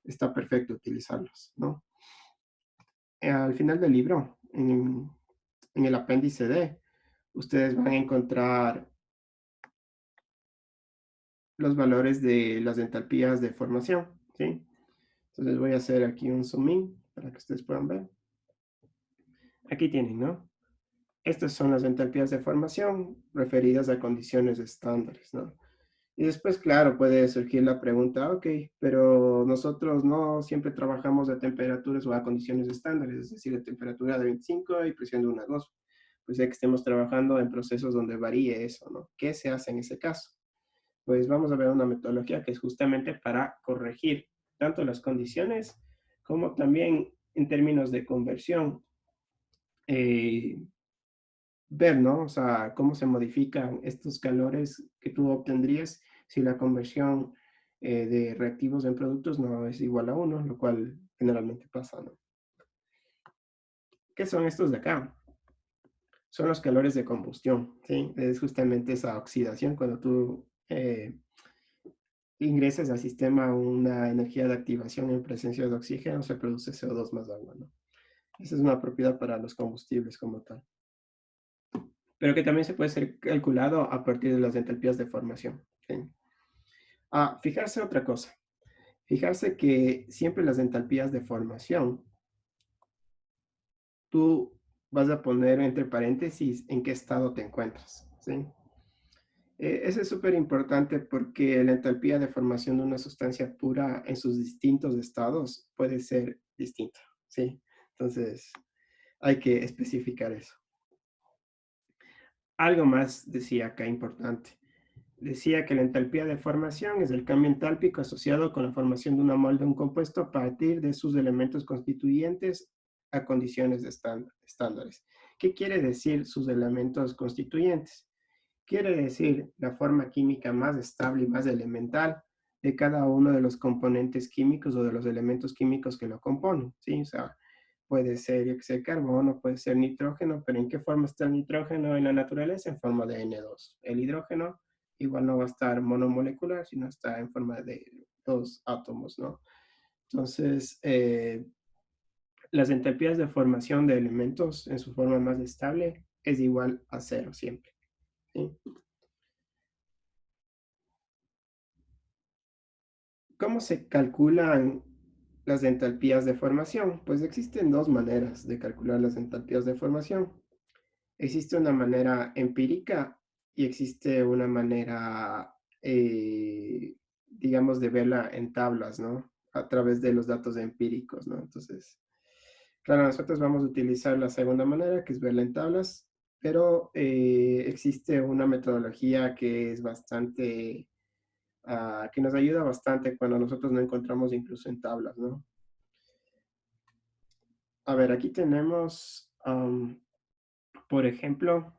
está perfecto utilizarlos, ¿no? Al final del libro, en el apéndice D, ustedes van a encontrar los valores de las entalpías de formación, ¿sí? Entonces voy a hacer aquí un zoom in para que ustedes puedan ver. Aquí tienen, ¿no? Estas son las entalpías de formación referidas a condiciones estándares, ¿no? Y después, claro, puede surgir la pregunta, ok, pero nosotros no siempre trabajamos a temperaturas o a condiciones estándares, es decir, a temperatura de 25 y presión de 1 2. Pues ya que estemos trabajando en procesos donde varíe eso, ¿no? ¿Qué se hace en ese caso? Pues vamos a ver una metodología que es justamente para corregir tanto las condiciones como también en términos de conversión, eh, ver, ¿no? O sea, cómo se modifican estos calores que tú obtendrías si la conversión de reactivos en productos no es igual a 1, lo cual generalmente pasa, ¿no? ¿Qué son estos de acá? Son los calores de combustión, ¿sí? Es justamente esa oxidación cuando tú ingresas al sistema una energía de activación en presencia de oxígeno, se produce CO2 más agua, ¿no? Esa es una propiedad para los combustibles como tal. Pero que también se puede ser calculado a partir de las entalpías de formación, ¿sí? Fijarse otra cosa. Fijarse que siempre las entalpías de formación, tú vas a poner entre paréntesis en qué estado te encuentras, ¿sí? Eso es súper importante porque la entalpía de formación de una sustancia pura en sus distintos estados puede ser distinta, ¿sí? Entonces, hay que especificar eso. Algo más decía acá importante. Decía que la entalpía de formación es el cambio entálpico asociado con la formación de una mol de un compuesto a partir de sus elementos constituyentes a condiciones de estándares. ¿Qué quiere decir sus elementos constituyentes? Quiere decir la forma química más estable y más elemental de cada uno de los componentes químicos o de los elementos químicos que lo componen, ¿sí? O sea, puede ser, yo que sé, carbono, puede ser nitrógeno, pero ¿en qué forma está el nitrógeno en la naturaleza? En forma de N2. El hidrógeno igual no va a estar monomolecular, sino está en forma de dos átomos, ¿no? Entonces, las entalpías de formación de elementos en su forma más estable es igual a cero siempre, ¿sí? ¿Cómo se calculan las entalpías de formación? Pues existen dos maneras de calcular las entalpías de formación. Existe una manera empírica y existe una manera, digamos, de verla en tablas, ¿no? A través de los datos empíricos, ¿no? Entonces, claro, nosotros vamos a utilizar la segunda manera, que es verla en tablas, pero existe una metodología que es bastante que nos ayuda bastante cuando nosotros no encontramos incluso en tablas, ¿no? A ver, aquí tenemos, por ejemplo,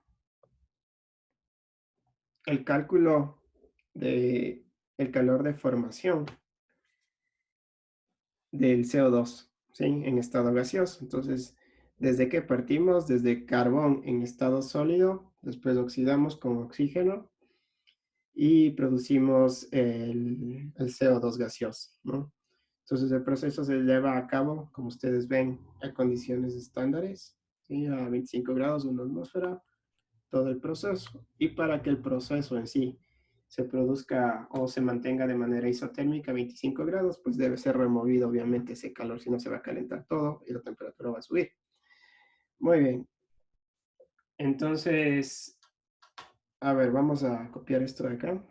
el cálculo de el calor de formación del CO2, ¿sí? En estado gaseoso. Entonces, ¿desde qué partimos? Desde carbón en estado sólido, después oxidamos con oxígeno y producimos el CO2 gaseoso, ¿no? Entonces el proceso se lleva a cabo, como ustedes ven, a condiciones estándares, ¿sí? A 25 grados, una atmósfera, todo el proceso. Y para que el proceso en sí se produzca o se mantenga de manera isotérmica a 25 grados, pues debe ser removido obviamente ese calor, si no se va a calentar todo y la temperatura va a subir. Muy bien. Entonces, A ver, vamos a copiar esto de acá.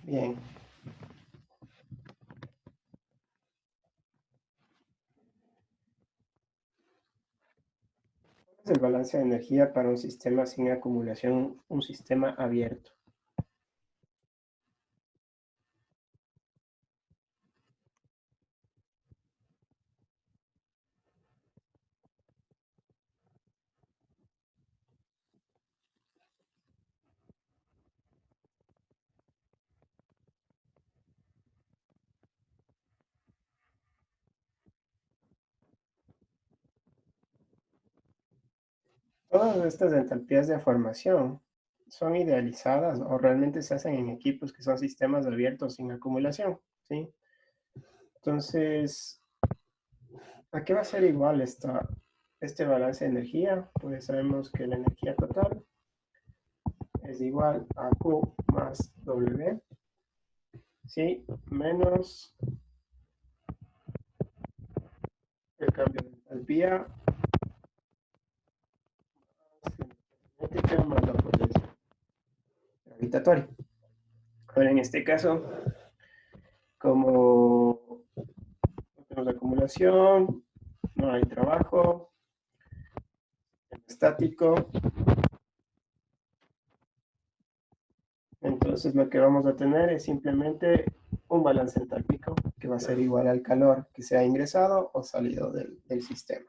Bien. ¿Cuál es el balance de energía para un sistema sin acumulación, un sistema abierto? Todas estas entalpías de formación son idealizadas o realmente se hacen en equipos que son sistemas abiertos sin acumulación, ¿sí? Entonces, ¿a qué va a ser igual este balance de energía? Pues sabemos que la energía total es igual a Q más W, ¿sí? Menos el cambio de entalpía cinética más la potencia gravitatoria. Ahora, en este caso, como no tenemos acumulación, no hay trabajo, estático, entonces lo que vamos a tener es simplemente un balance entálpico que va a ser igual al calor que se ha ingresado o salido del sistema.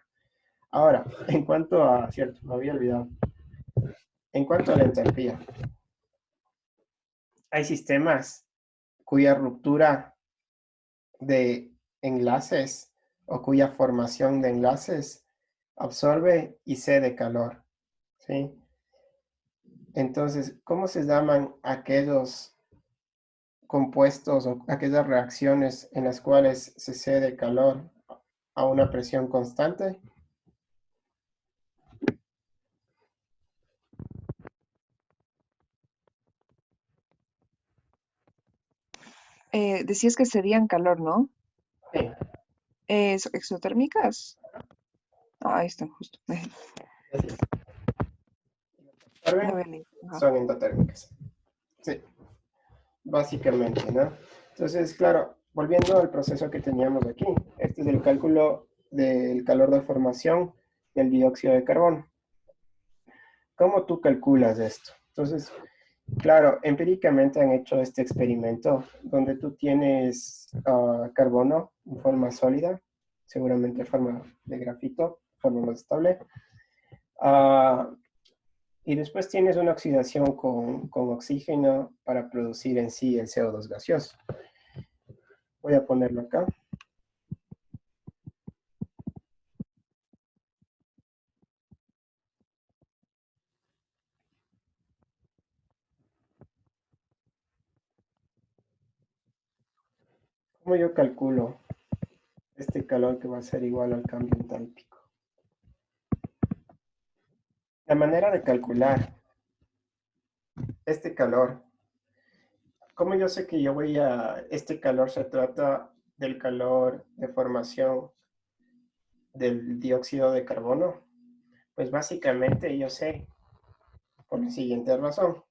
Ahora, en cuanto a, cierto, me había olvidado, en cuanto a la entalpía, hay sistemas cuya ruptura de enlaces o cuya formación de enlaces absorbe y cede calor, ¿sí? Entonces, ¿cómo se llaman aquellos compuestos o aquellas reacciones en las cuales se cede calor a una presión constante? Decías que cedían calor, ¿no? Sí, Exotérmicas. Ah, ahí están, justo. así es. No Absorben, había leído. Ajá. son endotérmicas. Sí, básicamente, ¿no? Entonces, claro, volviendo al proceso que teníamos aquí, este es el cálculo del calor de formación del dióxido de carbono. ¿Cómo tú calculas esto? Entonces, claro, empíricamente han hecho este experimento donde tú tienes carbono en forma sólida, seguramente en forma de grafito, forma más estable, ah, y después tienes una oxidación con oxígeno para producir en sí el CO2 gaseoso. Voy a ponerlo acá. ¿Cómo yo calculo este calor que va a ser igual al cambio entálpico? La manera de calcular este calor, ¿cómo yo sé que este calor se trata del calor de formación del dióxido de carbono? Pues básicamente yo sé por la siguiente razón.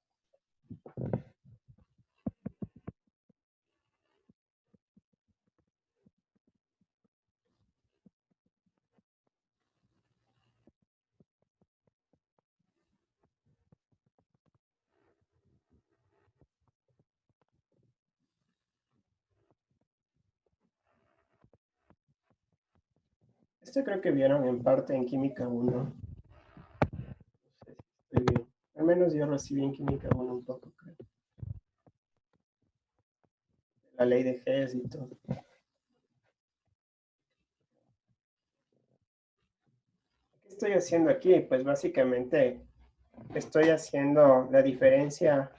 Esto creo que vieron en parte en Química 1. No sé si estoy bien. Al menos yo recibí en Química 1 un poco, creo. la ley de Hess y todo. ¿Qué estoy haciendo aquí? Pues básicamente estoy haciendo la diferencia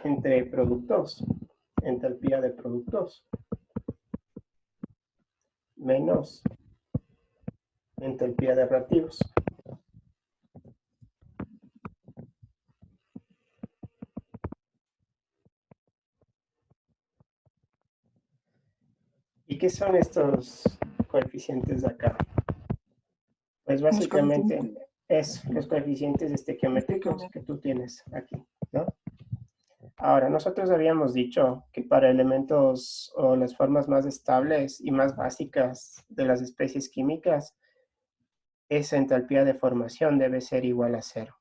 entre productos, entalpía de productos, menos entalpía de reactivos. ¿Y qué son estos coeficientes de acá? Pues Los básicamente coeficientes es los coeficientes estequiométricos que tú tienes aquí, ¿no? Ahora, nosotros habíamos dicho que para elementos o las formas más estables y más básicas de las especies químicas, esa entalpía de formación debe ser igual a cero,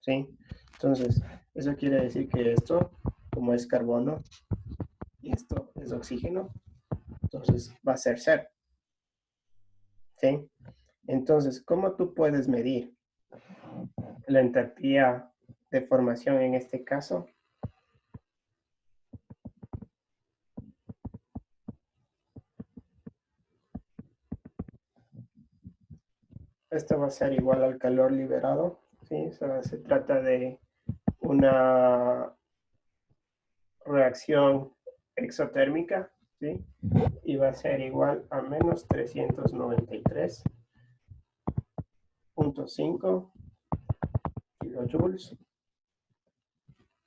¿sí? Entonces, eso quiere decir que esto, como es carbono, y esto es oxígeno, entonces va a ser cero, ¿sí? Entonces, ¿cómo tú puedes medir la entalpía de formación en este caso? Esto va a ser igual al calor liberado, ¿sí? O sea, se trata de una reacción exotérmica, ¿sí? Y va a ser igual a menos 393.5 kilojoules.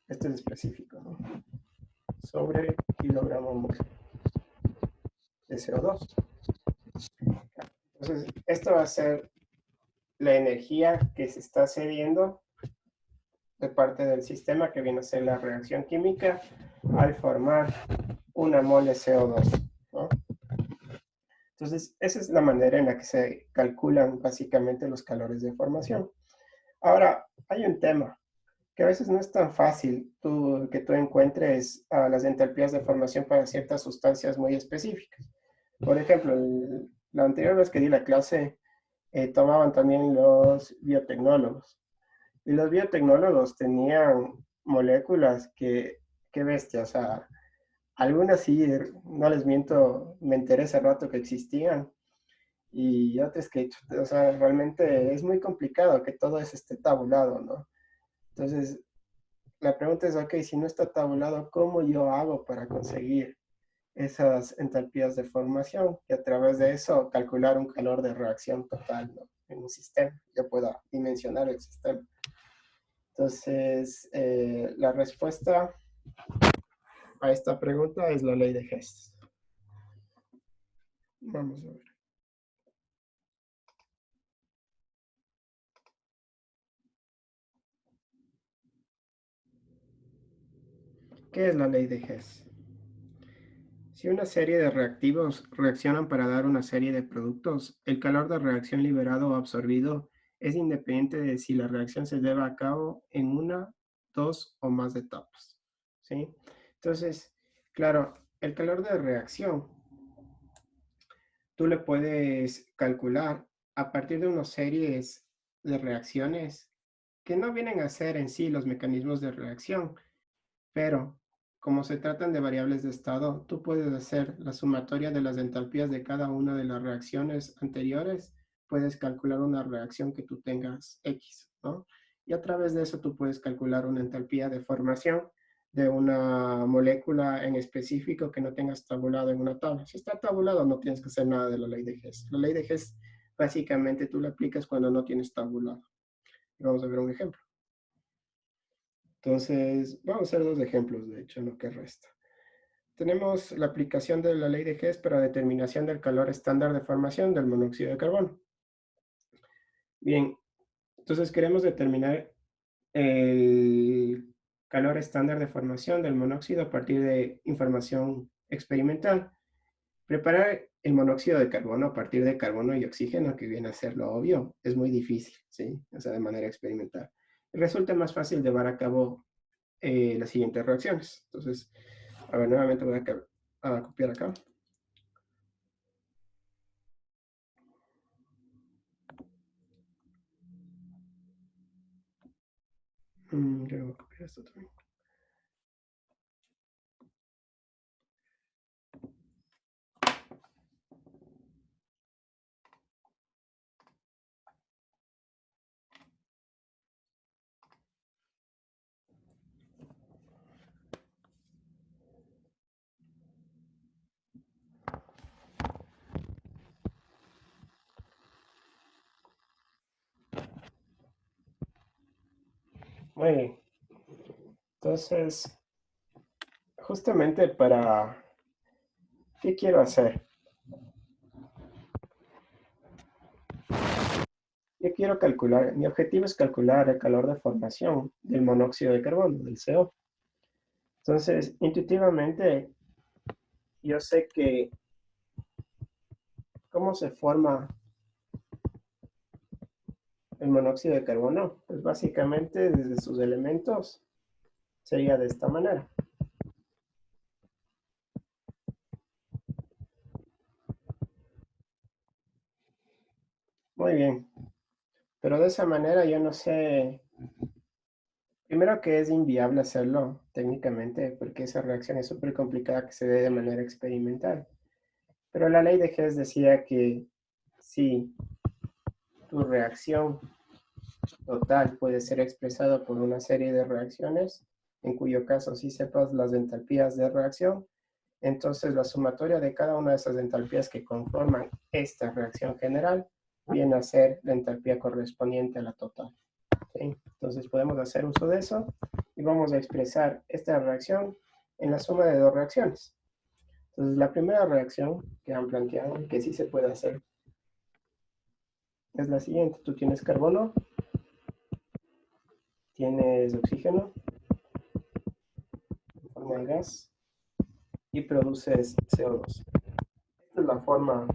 Este es específico, ¿no? Sobre kilogramo mol de CO2. Entonces, esto va a ser la energía que se está cediendo de parte del sistema, que viene a ser la reacción química, al formar una mol de CO2, ¿no? Entonces, esa es la manera en la que se calculan básicamente los calores de formación. Ahora, hay un tema que a veces no es tan fácil que tú encuentres las entalpías de formación para ciertas sustancias muy específicas. Por ejemplo, la anterior vez que di la clase, tomaban también los biotecnólogos. Y los biotecnólogos tenían moléculas que bestia, o sea, algunas sí, no les miento, me enteré hace rato que existían, y otras que, o sea, realmente es muy complicado que todo eso esté tabulado, ¿no? Entonces, la pregunta es, ok, si no está tabulado, ¿cómo yo hago para conseguir esas entalpías de formación? Y a través de eso calcular un calor de reacción total, ¿no? En un sistema, yo pueda dimensionar el sistema. Entonces, la respuesta a esta pregunta es la ley de Hess. Vamos a ver. ¿Qué es la ley de Hess? Si una serie de reactivos reaccionan para dar una serie de productos, el calor de reacción liberado o absorbido es independiente de si la reacción se lleva a cabo en una, dos o más etapas, ¿sí? Entonces, claro, el calor de reacción tú le puedes calcular a partir de unas series de reacciones que no vienen a ser en sí los mecanismos de reacción, pero como se tratan de variables de estado, tú puedes hacer la sumatoria de las entalpías de cada una de las reacciones anteriores, puedes calcular una reacción que tú tengas X, ¿no? Y a través de eso tú puedes calcular una entalpía de formación de una molécula en específico que no tengas tabulado en una tabla. Si está tabulado, no tienes que hacer nada de la ley de Hess. La ley de Hess, básicamente, tú la aplicas cuando no tienes tabulado. Vamos a ver un ejemplo. Entonces, vamos a hacer dos ejemplos, de hecho, en lo que resta. Tenemos la aplicación de la ley de Hess para determinación del calor estándar de formación del monóxido de carbono. Bien, entonces queremos determinar el calor estándar de formación del monóxido a partir de información experimental. Preparar el monóxido de carbono a partir de carbono y oxígeno, que viene a ser lo obvio, es muy difícil, ¿sí? O sea, de manera experimental. Resulta más fácil llevar a cabo las siguientes reacciones. Entonces, a ver, nuevamente voy a copiar acá. Yo voy a copiar esto también. Muy bien. Entonces, justamente para... ¿Qué quiero hacer? Yo quiero calcular, mi objetivo es calcular el calor de formación del monóxido de carbono, del CO. Entonces, intuitivamente, yo sé que cómo se forma el monóxido de carbono. Pues básicamente desde sus elementos sería de esta manera. Muy bien. Pero de esa manera yo no sé, primero que es inviable hacerlo técnicamente, porque esa reacción es súper complicada que se dé de manera experimental. Pero la ley de Hess decía que si tu reacción total puede ser expresada por una serie de reacciones, en cuyo caso sí sepas las entalpías de reacción, entonces la sumatoria de cada una de esas entalpías que conforman esta reacción general viene a ser la entalpía correspondiente a la total. ¿Sí? Entonces podemos hacer uso de eso y vamos a expresar esta reacción en la suma de dos reacciones. Entonces la primera reacción que han planteado, que sí se puede hacer, es la siguiente. Tú tienes carbono, tienes oxígeno en forma de gas y produces CO2. Esta es la forma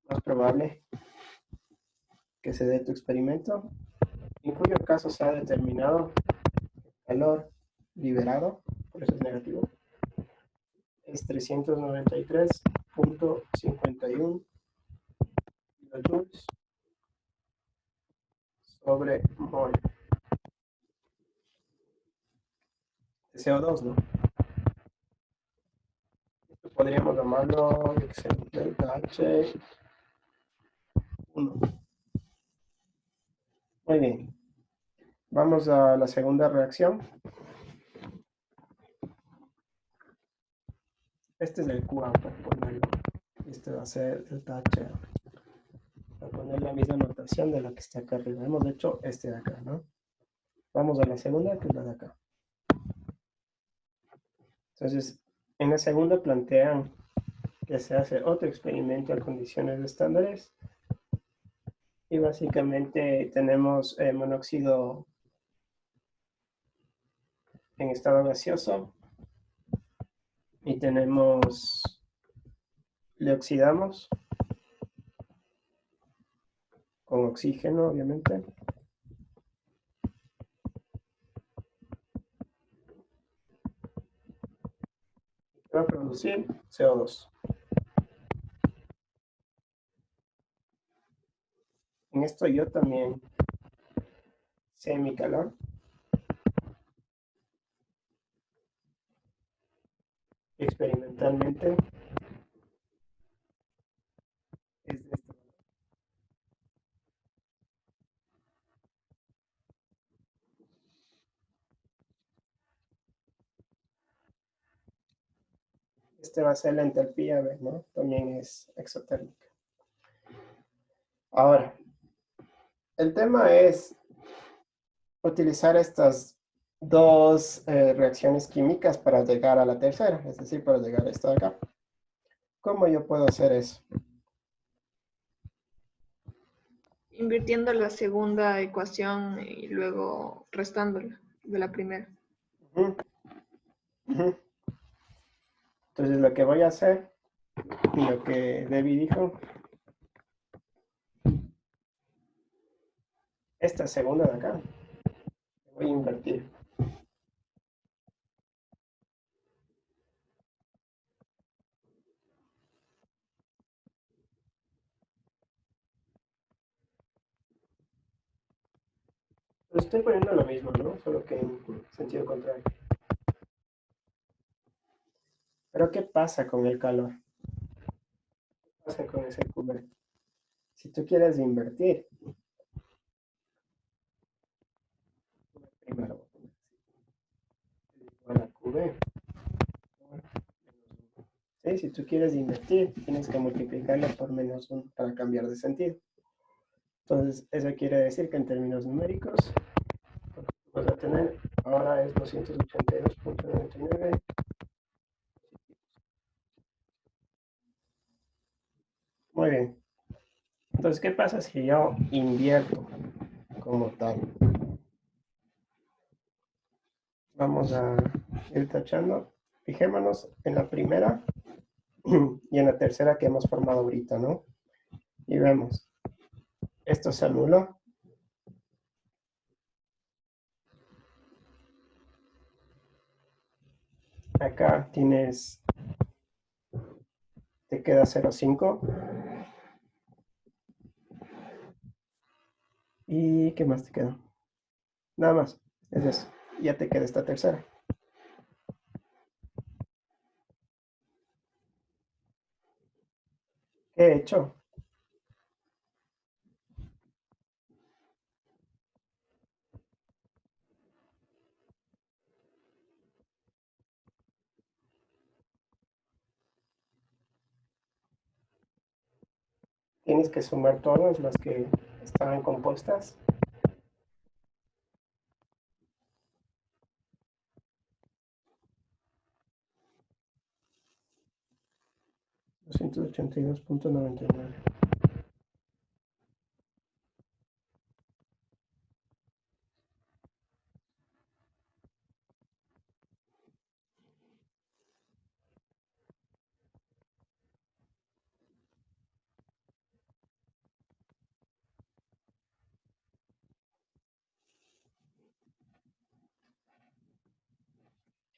más probable que se dé tu experimento, en cuyo caso se ha determinado calor liberado, por eso es negativo, es 393.51 kilojoules sobre mol de CO2, ¿no? Esto podríamos llamarlo, yo qué sé, delta H1. Muy bien. Vamos a la segunda reacción. Este es el QA, para ponerlo. Este va a ser delta H. Para poner la misma notación de la que está acá arriba. Hemos hecho este de acá, ¿no? Vamos a la segunda, que es la de acá. Entonces, en la segunda plantean que se hace otro experimento en condiciones estándares y básicamente tenemos monóxido en estado gaseoso y le oxidamos con oxígeno, obviamente. Va a producir CO2. En esto yo también sé mi calor. Experimentalmente es de esta manera. Este va a ser la entalpía, ¿no? También es exotérmica. Ahora, el tema es utilizar estas dos reacciones químicas para llegar a la tercera, es decir, para llegar a esto de acá. ¿Cómo yo puedo hacer eso? Invirtiendo la segunda ecuación y luego restándola de la primera. Uh-huh. Uh-huh. Entonces lo que voy a hacer, y lo que Debbie dijo, esta segunda de acá, voy a invertir. Pero estoy poniendo lo mismo, ¿no? Solo que en sentido contrario. Pero ¿qué pasa con el calor? ¿Qué pasa con ese QB? Si tú quieres invertir, primero igual a QB. ¿Sí? Si tú quieres invertir, tienes que multiplicarlo por -1 para cambiar de sentido. Entonces, eso quiere decir que en términos numéricos, vas examen ahora es 282.99. Muy bien. Entonces, ¿qué pasa si yo invierto como tal? Vamos a ir tachando. Fijémonos en la primera y en la tercera que hemos formado ahorita, ¿no? Y vemos, esto se anula. Acá tienes, te queda 0,5. ¿Y qué más te queda? Nada más, es eso. Ya te queda esta tercera. ¿Qué he hecho? Tienes que sumar todas las que estaban compuestas. $282.99.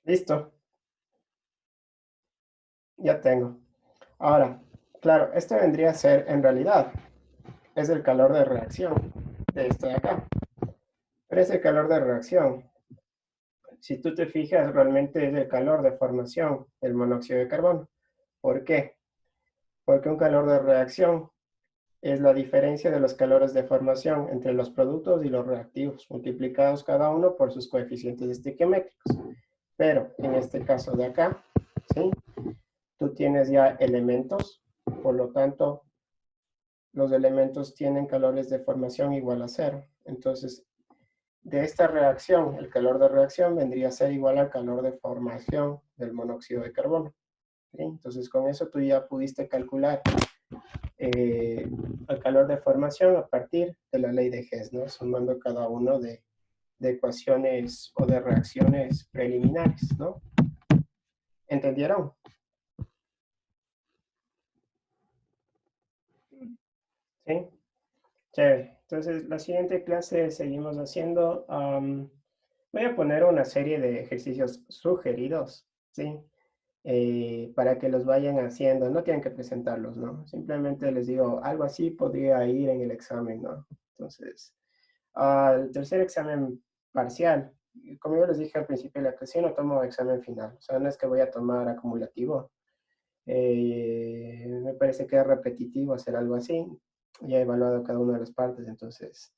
Listo. Ya tengo. Ahora, claro, esto vendría a ser, en realidad, es el calor de reacción de esto de acá. Pero ese calor de reacción, si tú te fijas, realmente es el calor de formación del monóxido de carbono. ¿Por qué? Porque un calor de reacción es la diferencia de los calores de formación entre los productos y los reactivos, multiplicados cada uno por sus coeficientes estequiométricos. Pero en este caso de acá, ¿sí? Tú tienes ya elementos, por lo tanto, los elementos tienen calores de formación igual a cero. Entonces, de esta reacción, el calor de reacción vendría a ser igual al calor de formación del monóxido de carbono. ¿Sí? Entonces, con eso tú ya pudiste calcular el calor de formación a partir de la ley de Hess, ¿no? Sumando cada uno de ecuaciones o de reacciones preliminares, ¿no? ¿Entendieron? ¿Sí? Chévere. Entonces, la siguiente clase seguimos haciendo. Voy a poner una serie de ejercicios sugeridos, ¿sí? Para que los vayan haciendo. No tienen que presentarlos, ¿no? Simplemente les digo, algo así podría ir en el examen, ¿no? Entonces, el tercer examen parcial, como yo les dije al principio de la clase, yo no tomo examen final. O sea, no es que voy a tomar acumulativo. Me parece que es repetitivo hacer algo así. Ya he evaluado cada una de las partes, entonces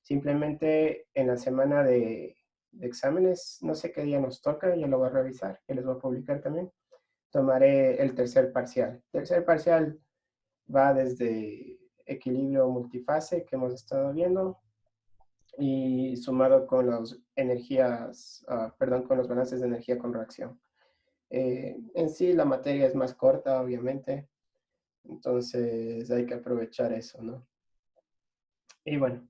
simplemente en la semana de exámenes, no sé qué día nos toca, ya lo voy a revisar, que les voy a publicar también. Tomaré el tercer parcial. Tercer parcial va desde equilibrio multifase que hemos estado viendo y sumado con las energías, perdón, con los balances de energía con reacción. En sí la materia es más corta, obviamente, entonces hay que aprovechar eso, ¿no? Y bueno,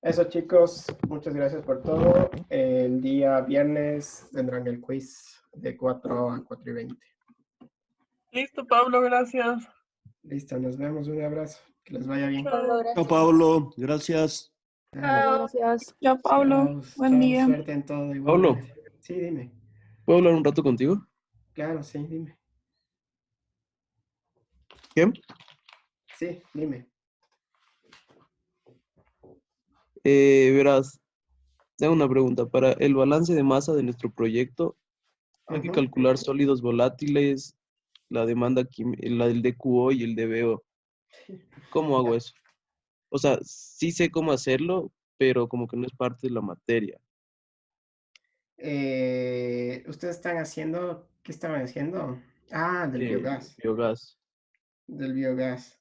eso chicos, muchas gracias por todo. El día viernes tendrán el quiz de 4 a 4:20. Listo, Pablo, gracias. Listo, nos vemos, un abrazo, que les vaya bien. Pablo, Chao, gracias. Pablo. Gracias. Dale. Gracias. Chao, Pablo. Chao, Buen día. suerte en todo Pablo, igualmente. Sí, dime. ¿puedo hablar un rato contigo? Claro, sí, dime. ¿Qué? Sí, dime. Verás, tengo una pregunta. Para el balance de masa de nuestro proyecto, hay que Ujú. calcular sólidos volátiles, la demanda, la del DQO y el DBO. ¿Cómo hago Ya. eso? O sea, sí sé cómo hacerlo, pero como que no es parte de la materia. ¿Ustedes están haciendo, qué estaban haciendo? Ah, del biogás, Biogás, del biogás.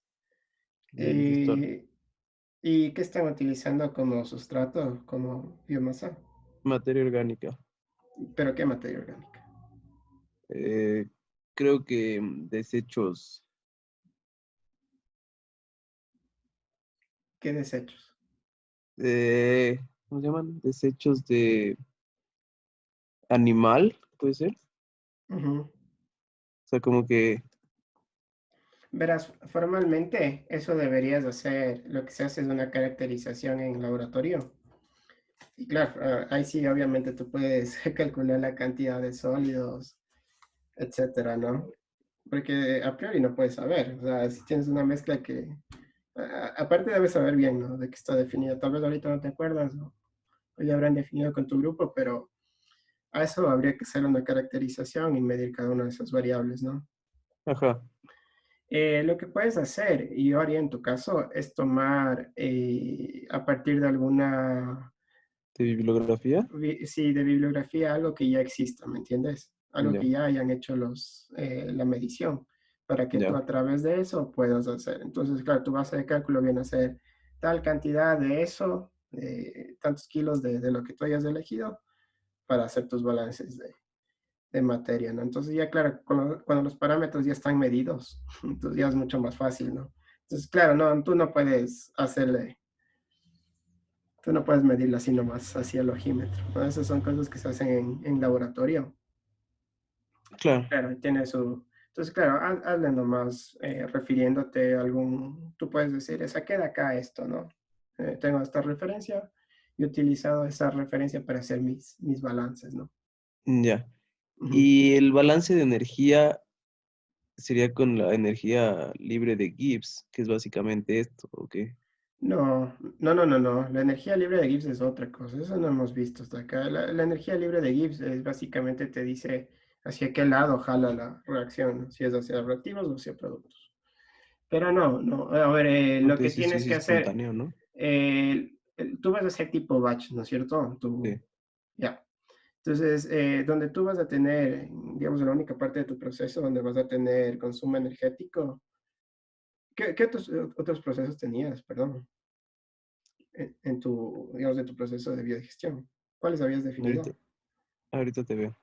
del gestor. ¿Y qué están utilizando como sustrato, como biomasa? Materia orgánica. ¿Pero qué materia orgánica? Eh, Creo que desechos, ¿Qué desechos? ¿cómo se llaman? Desechos de animal, puede ser. Ujú. O sea, como que, Verás, formalmente eso deberías hacer, lo que se hace es una caracterización en laboratorio. Y claro, ahí sí obviamente tú puedes calcular la cantidad de sólidos, etcétera, ¿no? Porque a priori no puedes saber, o sea, si tienes una mezcla que, aparte debes saber bien, ¿no? De qué está definido. Tal vez ahorita no te acuerdas, ¿no? O ya habrán definido con tu grupo, pero a eso habría que hacer una caracterización y medir cada una de esas variables, ¿no? ajá, Lo que puedes hacer, y yo haría en tu caso, es tomar a partir de alguna, de bibliografía. sí, de bibliografía, algo que ya exista, ¿me entiendes? Algo Ya, que ya hayan hecho la medición, para que tú ya, a través de eso puedas hacer. Entonces, claro, tu base de cálculo viene a ser tal cantidad de eso, tantos kilos de lo que tú hayas elegido, para hacer tus balances de materia, ¿no? Entonces ya, claro, cuando los parámetros ya están medidos, entonces ya es mucho más fácil, ¿no? Entonces, claro, no, tú no puedes medirlo así nomás, así al ojímetro, ¿no? Esas son cosas que se hacen en laboratorio. claro, Claro, tiene su... Entonces, claro, hazle nomás refiriéndote a algún... Tú puedes decir, saqué de acá esto, ¿no? Tengo esta referencia y he utilizado esa referencia para hacer mis balances, ¿no? ya. Ujú. Y el balance de energía sería con la energía libre de Gibbs, que es básicamente esto, ¿ok? No, no, no, no, no. La energía libre de Gibbs es otra cosa. Eso no hemos visto hasta acá. La energía libre de Gibbs es básicamente te dice hacia qué lado jala la reacción, ¿no? Si es hacia reactivos o hacia productos. Pero no, no. A ver, lo que Entonces sí tienes es que hacer, espontáneo, ¿no? tú vas a hacer tipo batch, ¿no es cierto? Sí. Ya. Entonces, donde tú vas a tener, digamos, la única parte de tu proceso donde vas a tener consumo energético. ¿Qué otros procesos tenías? Perdón. En tu, digamos, de tu proceso de biodigestión. ¿Cuáles habías Ahorita, definido? ahorita te veo.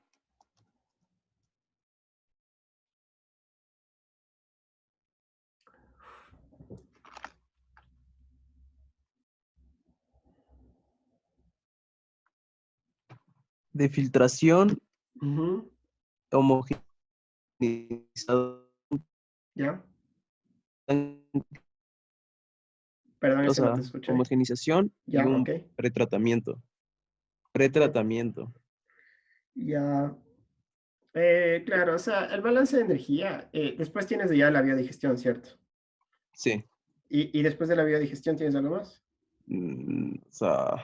De filtración Ujú. homogeneizado, ¿Ya? Perdón, o ese no sea, te escuché. homogenización y Ya, ok. un pretratamiento. Pre- Pretratamiento, Ya. Claro, o sea, el balance de energía, después tienes ya la biodigestión, ¿cierto? sí. Y después de la biodigestión tienes algo más. O sea,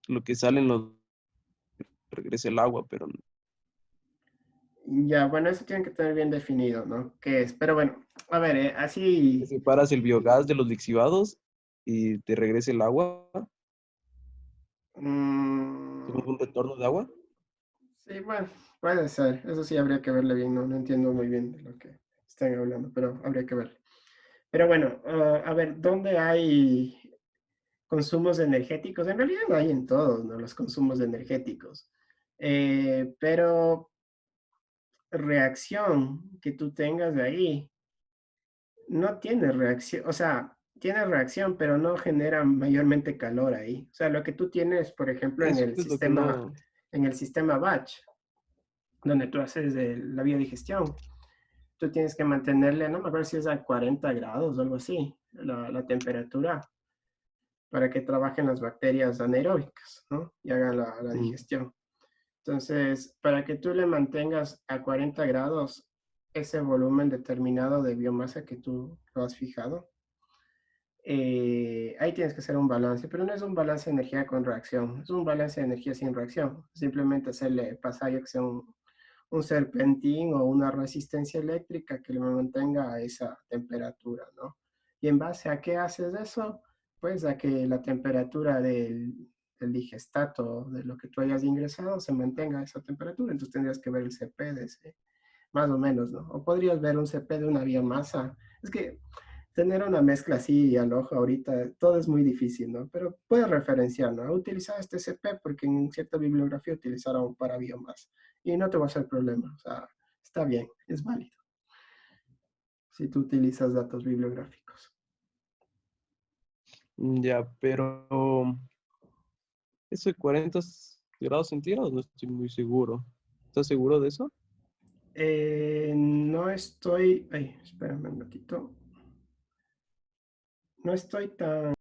lo que sale en los regresa el agua, pero Ya, bueno, eso tiene que tener bien definido, ¿no? ¿Qué es? Pero bueno, a ver, así. separas el biogás de los lixivados y te regresa el agua, mm, como un retorno de agua. sí, bueno, puede ser. Eso sí habría que verle bien, ¿no? No entiendo muy bien de lo que están hablando, pero habría que verlo. Pero bueno, a ver, ¿dónde hay consumos energéticos? En realidad no hay en todos, ¿no? Los consumos energéticos. Pero reacción que tú tengas de ahí no tiene reacción, o sea, tiene reacción, pero no genera mayormente calor ahí. O sea, lo que tú tienes, por ejemplo, Eso es lo que no. en el sistema batch, donde tú haces la biodigestión, tú tienes que mantenerle, no me acuerdo si es a 40 grados o algo así, la temperatura, para que trabajen las bacterias anaeróbicas, ¿no? Y hagan la mm, digestión. Entonces, para que tú le mantengas a 40 grados ese volumen determinado de biomasa que tú lo has fijado, ahí tienes que hacer un balance, pero no es un balance de energía con reacción, es un balance de energía sin reacción. Simplemente hacerle pasar, yo que sea un serpentín o una resistencia eléctrica que le mantenga a esa temperatura, ¿no? Y en base a qué haces eso, pues a que la temperatura del digestato, de lo que tú hayas ingresado, se mantenga a esa temperatura. Entonces tendrías que ver el CP de ese, más o menos, ¿no? O podrías ver un CP de una biomasa. Es que tener una mezcla así al ojo ahorita, todo es muy difícil, ¿no? Pero puedes referenciar, ¿no? He utilizado este CP porque en cierta bibliografía utilizaron para biomasa y no te va a hacer problema, o sea, está bien, es válido si tú utilizas datos bibliográficos. Ya, pero eso de 40 grados centígrados no estoy muy seguro. ¿Estás seguro de eso? No estoy, ay, espérame un ratito. No estoy tan